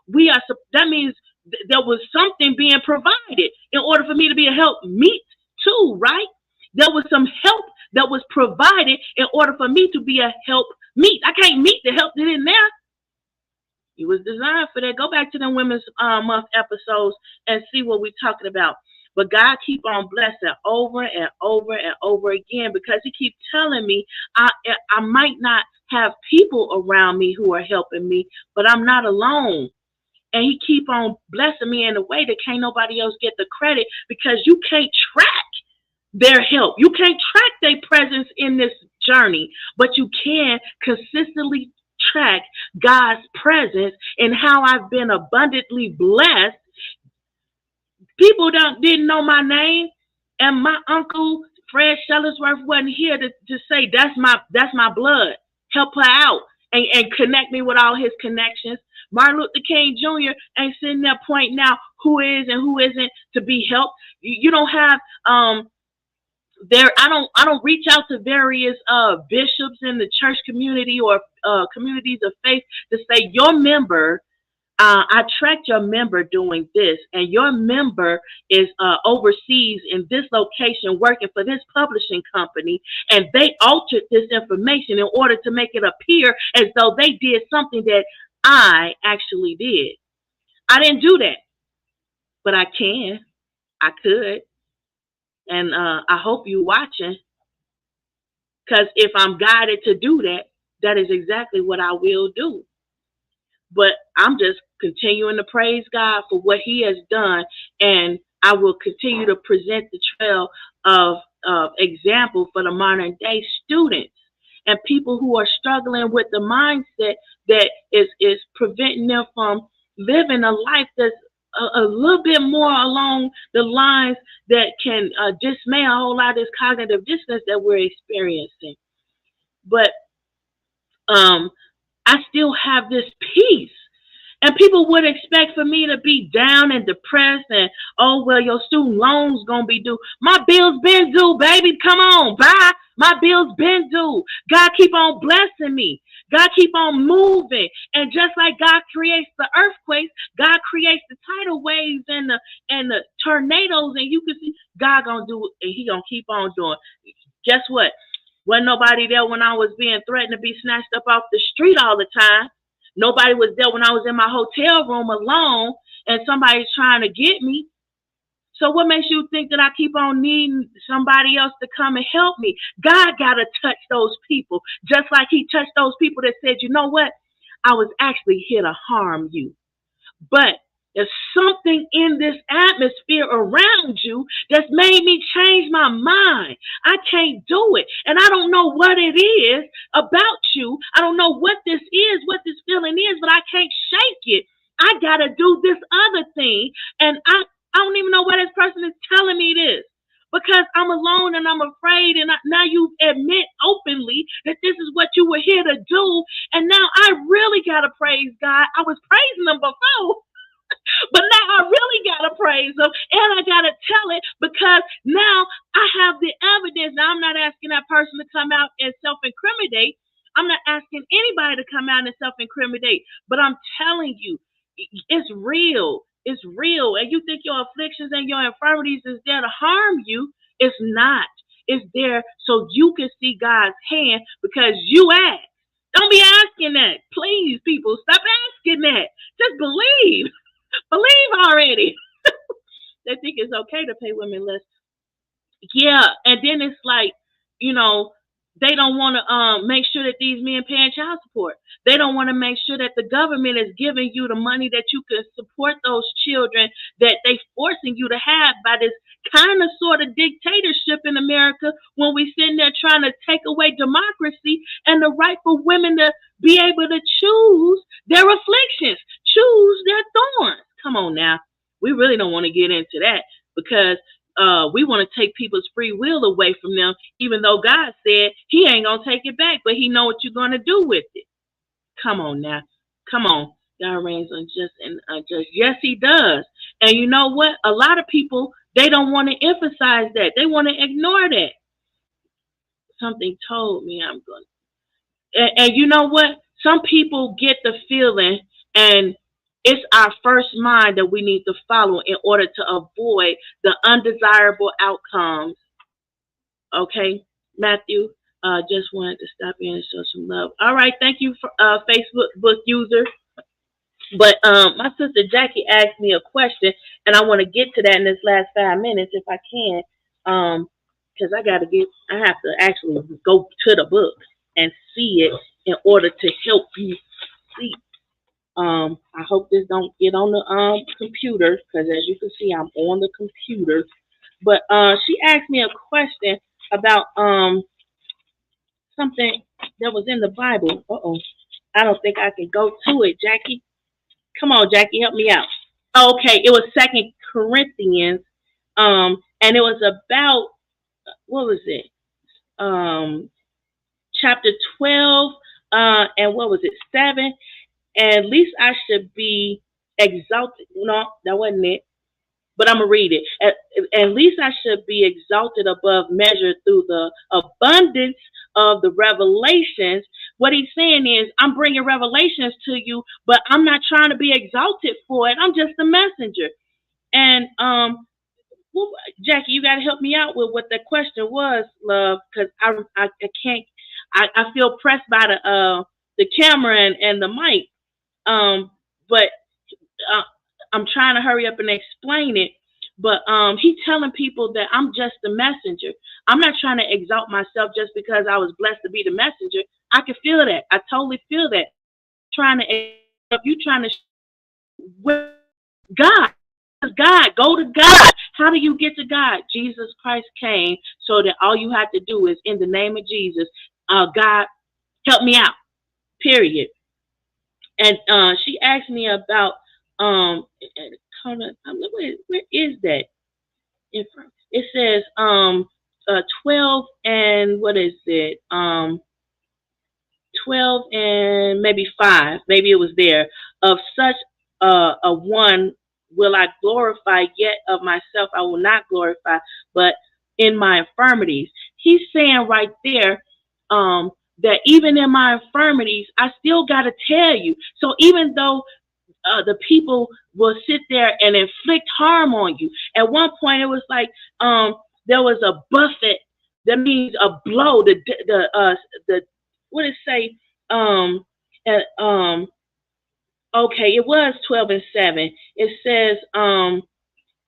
S2: That means there was something being provided in order for me to be a help meet too, right? There was some help that was provided in order for me to be a help meet. I can't meet the help that is there. It was designed for that. Go back to the Women's Month episodes and see what we're talking about. But God keep on blessing over and over and over again, because he keeps telling me I might not have people around me who are helping me, but I'm not alone. And he keep on blessing me in a way that can't nobody else get the credit, because you can't track their help. You can't track their presence in this journey, but you can consistently track God's presence and how I've been abundantly blessed. People didn't know my name, and my uncle Fred Shuttlesworth wasn't here to say that's my blood. Help her out and connect me with all his connections. Martin Luther King Jr. ain't sitting there pointing out who is and who isn't to be helped. You don't have I don't reach out to various bishops in the church community or communities of faith to say your member. I tracked your member doing this, and your member is overseas in this location working for this publishing company, and they altered this information in order to make it appear as though they did something that I actually did. I didn't do that, but I could, and I hope you watching, because if I'm guided to do that, that is exactly what I will do. But I'm just continuing to praise God for what he has done, and I will continue to present the trail of example for the modern day students and people who are struggling with the mindset that is preventing them from living a life that's a little bit more along the lines that can dismay a whole lot of this cognitive dissonance that we're experiencing. But I still have this peace. And people would expect for me to be down and depressed and, oh, well, your student loan's going to be due. My bill's been due, baby. Come on, bye. My bill's been due. God keep on blessing me. God keep on moving. And just like God creates the earthquakes, God creates the tidal waves and the tornadoes. And you can see God going to do it, and he going to keep on doing. Guess what? Wasn't nobody there when I was being threatened to be snatched up off the street all the time. Nobody was there when I was in my hotel room alone and somebody's trying to get me. So what makes you think that I keep on needing somebody else to come and help me? God got to touch those people, just like he touched those people that said, you know what? I was actually here to harm you. But there's something in this atmosphere around you that's made me change my mind. I can't do it. And I don't know what it is about you. I don't know what this is, what this feeling is, but I can't shake it. I got to do this other thing. And I don't even know why this person is telling me this. Because I'm alone and I'm afraid, and now you admit openly that this is what you were here to do. And now I really got to praise God. I was praising him before. But now I really got to praise him, and I got to tell it, because now I have the evidence. Now, I'm not asking that person to come out and self-incriminate. I'm not asking anybody to come out and self-incriminate, but I'm telling you, it's real. It's real. And you think your afflictions and your infirmities is there to harm you. It's not. It's there so you can see God's hand, because you ask. Don't be asking that. Please, people, stop asking that. Just believe. Believe already. They think it's okay to pay women less. Yeah, and then it's like, they don't want to make sure that these men paying child support. They don't want to make sure that the government is giving you the money that you can support those children that they forcing you to have by this kind of sort of dictatorship in America, when we sitting there trying to take away democracy and the right for women to be able to choose their afflictions, choose their thorns. Come on now. We really don't want to get into that, because we want to take people's free will away from them, even though God said he ain't going to take it back, but he know what you're going to do with it. Come on now. Come on. God reigns on just and unjust. Yes, he does. And you know what? A lot of people, they don't want to emphasize that. They want to ignore that. Something told me I'm going to. And you know what? Some people get the feeling, and it's our first mind that we need to follow in order to avoid the undesirable outcomes. Okay, Matthew, just wanted to stop in and show some love. All right, thank you for Facebook book user. But my sister Jackie asked me a question, and I want to get to that in this last 5 minutes if I can, because I have to actually go to the book and see it in order to help you see. I hope this don't get on the computer, because as you can see, I'm on the computer. But she asked me a question about something that was in the Bible. I don't think I can go to it, Jackie. Come on, Jackie, help me out. Okay, it was 2 Corinthians, and it was about, what was it? Chapter 12, and what was it? 7. And at least I should be exalted. No, that wasn't it. But I'm going to read it. At least I should be exalted above measure through the abundance of the revelations. What he's saying is, I'm bringing revelations to you, but I'm not trying to be exalted for it. I'm just a messenger. And well, Jackie, you got to help me out with what the question was, love, because I can't. I feel pressed by the camera and the mic. But I'm trying to hurry up and explain it. But he's telling people that I'm just a messenger. I'm not trying to exalt myself just because I was blessed to be the messenger. I can feel that. I totally feel that. If you trying to God, go to God. How do you get to God? Jesus Christ came so that all you have to do is, in the name of Jesus, God, help me out. Period. And she asked me about where is that? It says 12 and what is it? 12 and maybe 5. Maybe it was there. Of such a one will I glorify, yet of myself I will not glorify, but in my infirmities. He's saying right there that even in my infirmities, I still got to tell you. So even though the people will sit there and inflict harm on you, at one point it was like there was a buffet. That means a blow. The what did it say? Okay, it was 12 and 7. It says,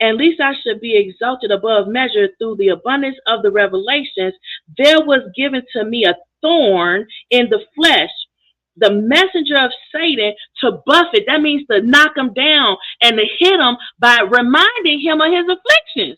S2: at least I should be exalted above measure through the abundance of the revelations. There was given to me a thorn in the flesh, the messenger of Satan, to buffet. That means to knock him down and to hit him by reminding him of his afflictions.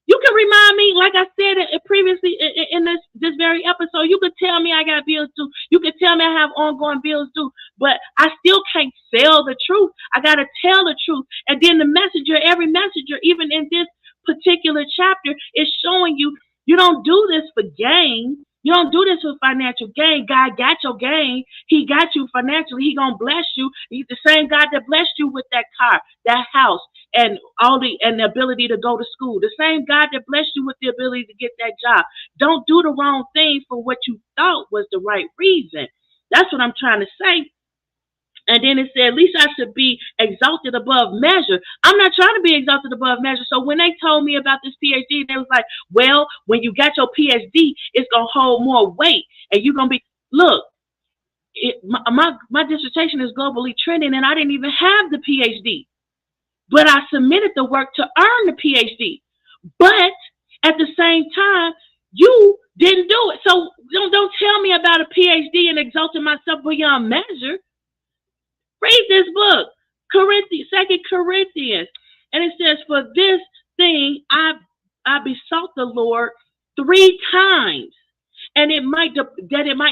S2: You can remind me, like I said previously in this very episode, you could tell me I got bills due. You could tell me I have ongoing bills due, but I still can't sell the truth. I got to tell the truth. And then the messenger, every messenger, even in this particular chapter, is showing you, you don't do this for gain. You don't do this for financial gain. God got your gain. He got you financially. He gonna bless you. He's the same God that blessed you with that car, that house, and the ability to go to school. The same God that blessed you with the ability to get that job. Don't do the wrong thing for what you thought was the right reason. That's what I'm trying to say. And then it said, at least I should be exalted above measure. I'm not trying to be exalted above measure. So when they told me about this PhD, they was like, well, when you got your PhD, it's going to hold more weight. And you're going to be, look, my dissertation is globally trending, and I didn't even have the PhD. But I submitted the work to earn the PhD. But at the same time, you didn't do it. So don't tell me about a PhD and exalting myself beyond measure. Read this book, 2 Corinthians. And it says, for this thing I besought the Lord 3 times. And it might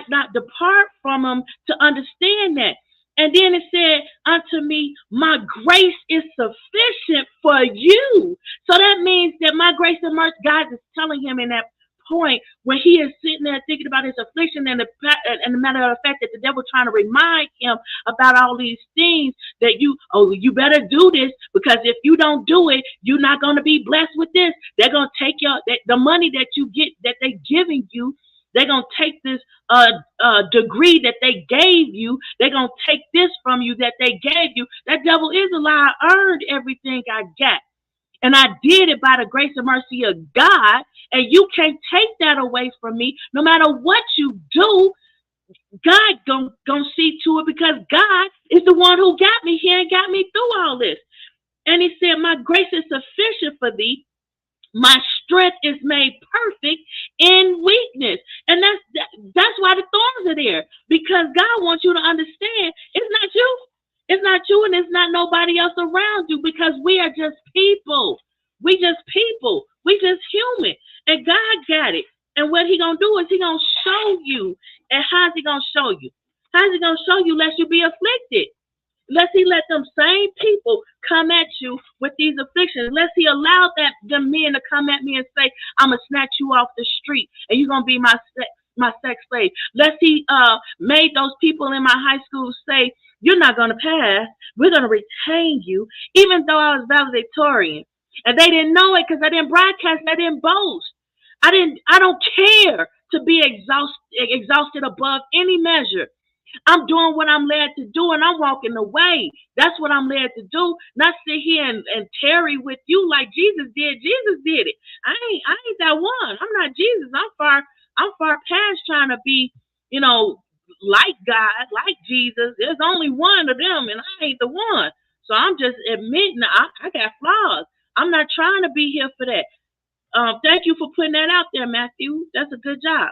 S2: not depart from him to understand that. And then it said unto me, my grace is sufficient for you. So that means that my grace and mercy, God is telling him in that point when he is sitting there thinking about his affliction and the matter of the fact that the devil trying to remind him about all these things that you better do this because if you don't do it, you're not going to be blessed with this. They're going to take the money that you get that they're giving you. They're going to take this degree that they gave you. They're going to take this from you that they gave you. That devil is a lie. I earned everything I got. And I did it by the grace and mercy of God. And you can't take that away from me. No matter what you do, God gonna see to it because God is the one who got me here and got me through all this. And he said, my grace is sufficient for thee. My strength is made perfect in weakness. And that's why the thorns are there. Because God wants you to understand it's not you. It's not you and it's not nobody else around you because we are just people. We just people. We just human. And God got it. And what he going to do is he going to show you. And how's he going to show you? How's he going to show you lest you be afflicted? Lest he let them same people come at you with these afflictions. Lest he allowed them men to come at me and say, I'm going to snatch you off the street and you're going to be my sex slave. Lest he made those people in my high school say, you're not going to pass. We're going to retain you, even though I was valedictorian. And they didn't know it because I didn't broadcast and I didn't boast. I don't care to be exhausted above any measure. I'm doing what I'm led to do and I'm walking the way. That's what I'm led to do. Not sit here and tarry with you like Jesus did. Jesus did it. I ain't that one. I'm not Jesus. I'm far past trying to be, like God, like Jesus. There's only one of them and I ain't the one. So I'm just admitting I got flaws. I'm not trying to be here for that. Thank you for putting that out there, Matthew. That's a good job.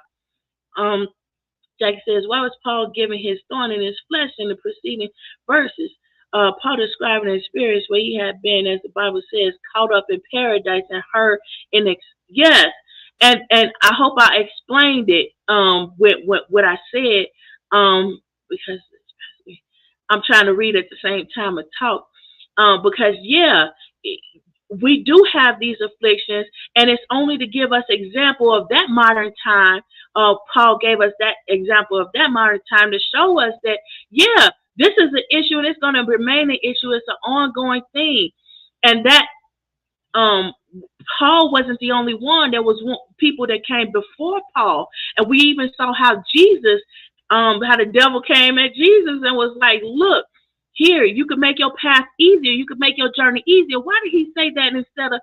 S2: Jackie says, why was Paul giving his thorn in his flesh in the preceding verses? Paul describing an experience where he had been, as the Bible says, caught up in paradise and heard yes. And I hope I explained it with what I said because I'm trying to read at the same time and talk. Because we do have these afflictions, and it's only to give us example of that modern time. Paul gave us that example of that modern time to show us that, this is an issue, and it's going to remain an issue. It's an ongoing thing, and that Paul wasn't the only one. There was people that came before Paul, and we even saw how Jesus, how the devil came at Jesus and was like, look, here, you could make your path easier. You could make your journey easier. Why did he say that instead of,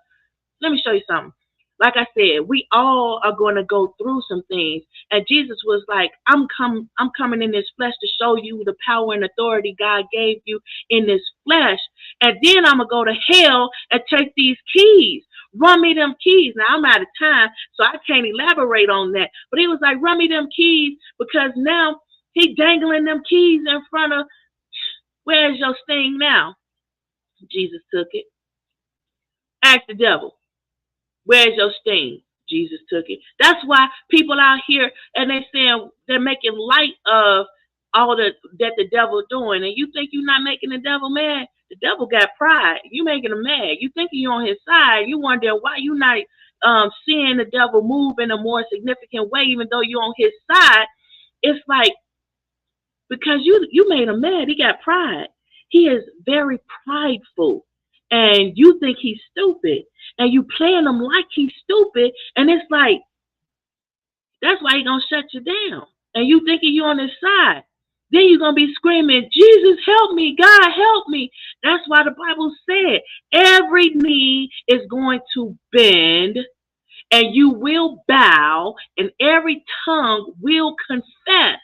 S2: let me show you something. Like I said, we all are going to go through some things. And Jesus was like, I'm coming in this flesh to show you the power and authority God gave you in this flesh. And then I'm going to go to hell and take these keys. Run me them keys. Now, I'm out of time, so I can't elaborate on that. But he was like, run me them keys because now he dangling them keys in front of, where's your sting now? Jesus took it. Ask the devil, where's your sting? Jesus took it. That's why people out here and they're making light of all that the devil doing. And you think you're not making the devil mad? The devil got pride. You making him mad. You thinking you're on his side. You wonder why you not seeing the devil move in a more significant way, even though you're on his side. It's like, because you made him mad. He got pride. He is very prideful. And you think he's stupid. And you playing him like he's stupid. And it's like, that's why he's going to shut you down. And you thinking you're on his side. Then you're going to be screaming, Jesus, help me. God, help me. That's why the Bible said every knee is going to bend and you will bow and every tongue will confess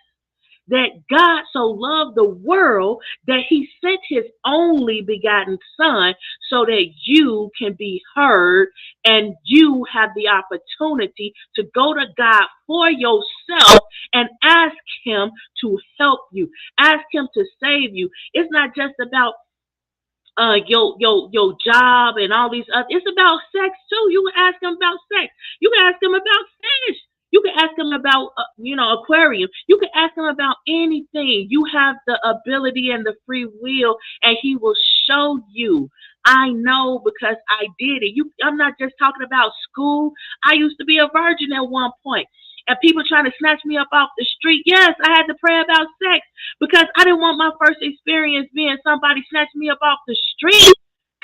S2: that God so loved the world that he sent his only begotten son so that you can be heard and you have the opportunity to go to God for yourself and ask him to help you, ask him to save you. It's not just about your job and all these other. It's about sex too. You can ask him about sex. You can ask him about fish. You can ask him about, aquarium. You can ask him about anything. You have the ability and the free will, and he will show you. I know because I did it. I'm not just talking about school. I used to be a virgin at one point. And people trying to snatch me up off the street. Yes, I had to pray about sex because I didn't want my first experience being somebody snatching me up off the street.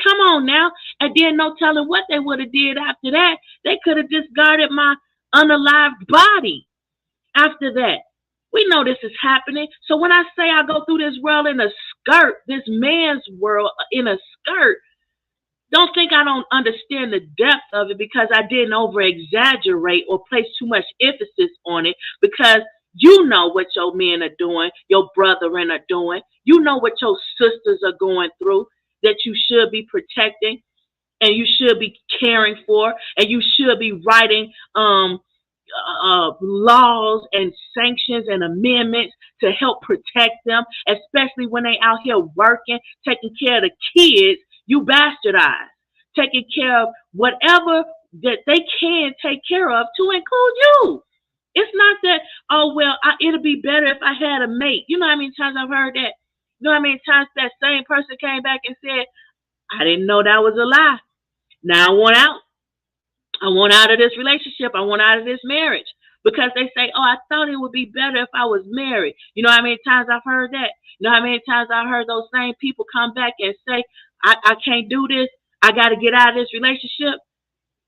S2: Come on now. And then no telling what they would have did after that. They could have discarded my unalived body after that. We know this is happening. So when I say I go through this world in a skirt, this man's world in a skirt, don't think I don't understand the depth of it because I didn't over exaggerate or place too much emphasis on it, because you know what your men are doing, your brethren are doing. You know what your sisters are going through that you should be protecting and you should be caring for, and you should be writing laws and sanctions and amendments to help protect them, especially when they out here working, taking care of the kids. You bastardize, taking care of whatever that they can take care of to include you. It's not that, oh, well, it'll be better if I had a mate. You know how many times I've heard that? You know how many times that same person came back and said, I didn't know that was a lie. Now I want out. I want out of this relationship. I want out of this marriage. Because they say, oh, I thought it would be better if I was married. You know how many times I've heard that? You know how many times I've heard those same people come back and say, I can't do this. I got to get out of this relationship.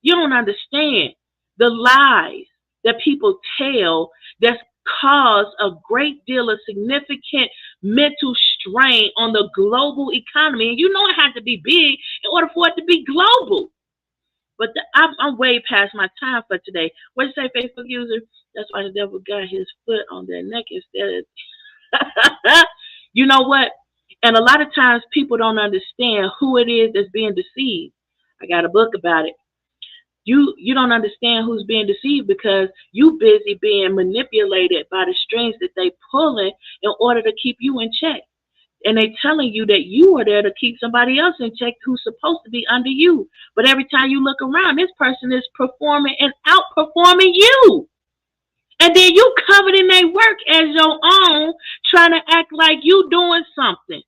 S2: You don't understand the lies that people tell that's caused a great deal of significant mental strain on the global economy. And you know it had to be big in order for it to be global. But I'm way past my time for today. What you say, Facebook user? That's why the devil got his foot on their neck instead of... You know what? And a lot of times people don't understand who it is that's being deceived. I got a book about it. You don't understand who's being deceived because you busy being manipulated by the strings that they pulling in order to keep you in check. And they telling you that you are there to keep somebody else in check who's supposed to be under you. But every time you look around, this person is performing and outperforming you. And then you covered in their work as your own, trying to act like you doing something.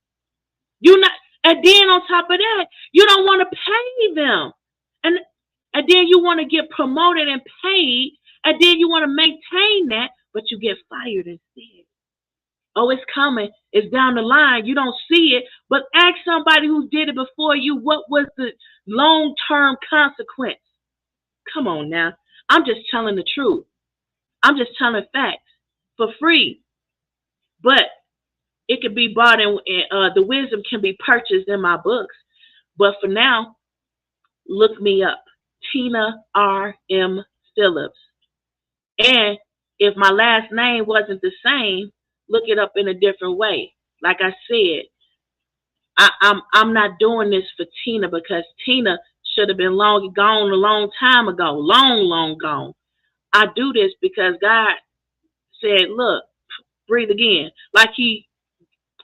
S2: You not, and then on top of that, you don't want to pay them. And then you want to get promoted and paid, and then you want to maintain that, but you get fired instead. Oh, it's coming. It's down the line. You don't see it, but ask somebody who did it before you, what was the long-term consequence? Come on now. I'm just telling the truth. I'm just telling facts for free. But it could be bought and the wisdom can be purchased in my books. But for now, look me up. Tina R.M. Phillips. And if my last name wasn't the same, look it up in a different way. Like I said, I'm not doing this for Tina because Tina should have been long gone a long time ago. Long gone. I do this because God said, look, breathe again. Like he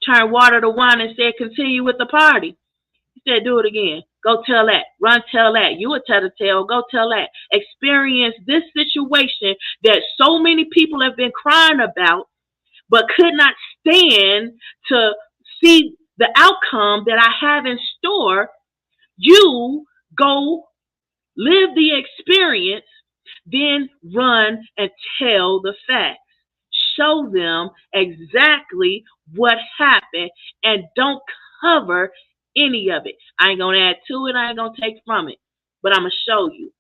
S2: turned water to wine and said, continue with the party. He said, do it again. Go tell that. Run, tell that. You a tell. Go tell that. Experience this situation that so many people have been crying about, but could not stand to see the outcome that I have in store. You go live the experience, then run and tell the facts. Show them exactly what happened and don't cover any of it. I ain't gonna add to it. I ain't gonna take from it, but I'm gonna show you.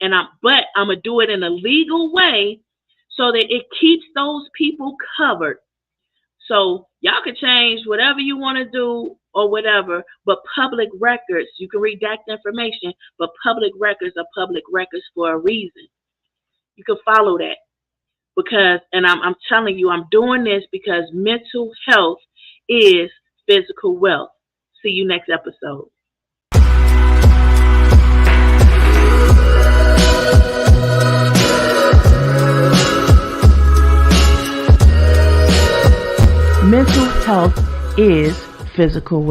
S2: And I'm gonna do it in a legal way so that it keeps those people covered. So y'all can change whatever you want to do or whatever, but public records, you can redact information, but public records are public records for a reason. You can follow that because, and I'm telling you, I'm doing this because mental health is physical wealth. See you next episode. Mental health is physical wealth.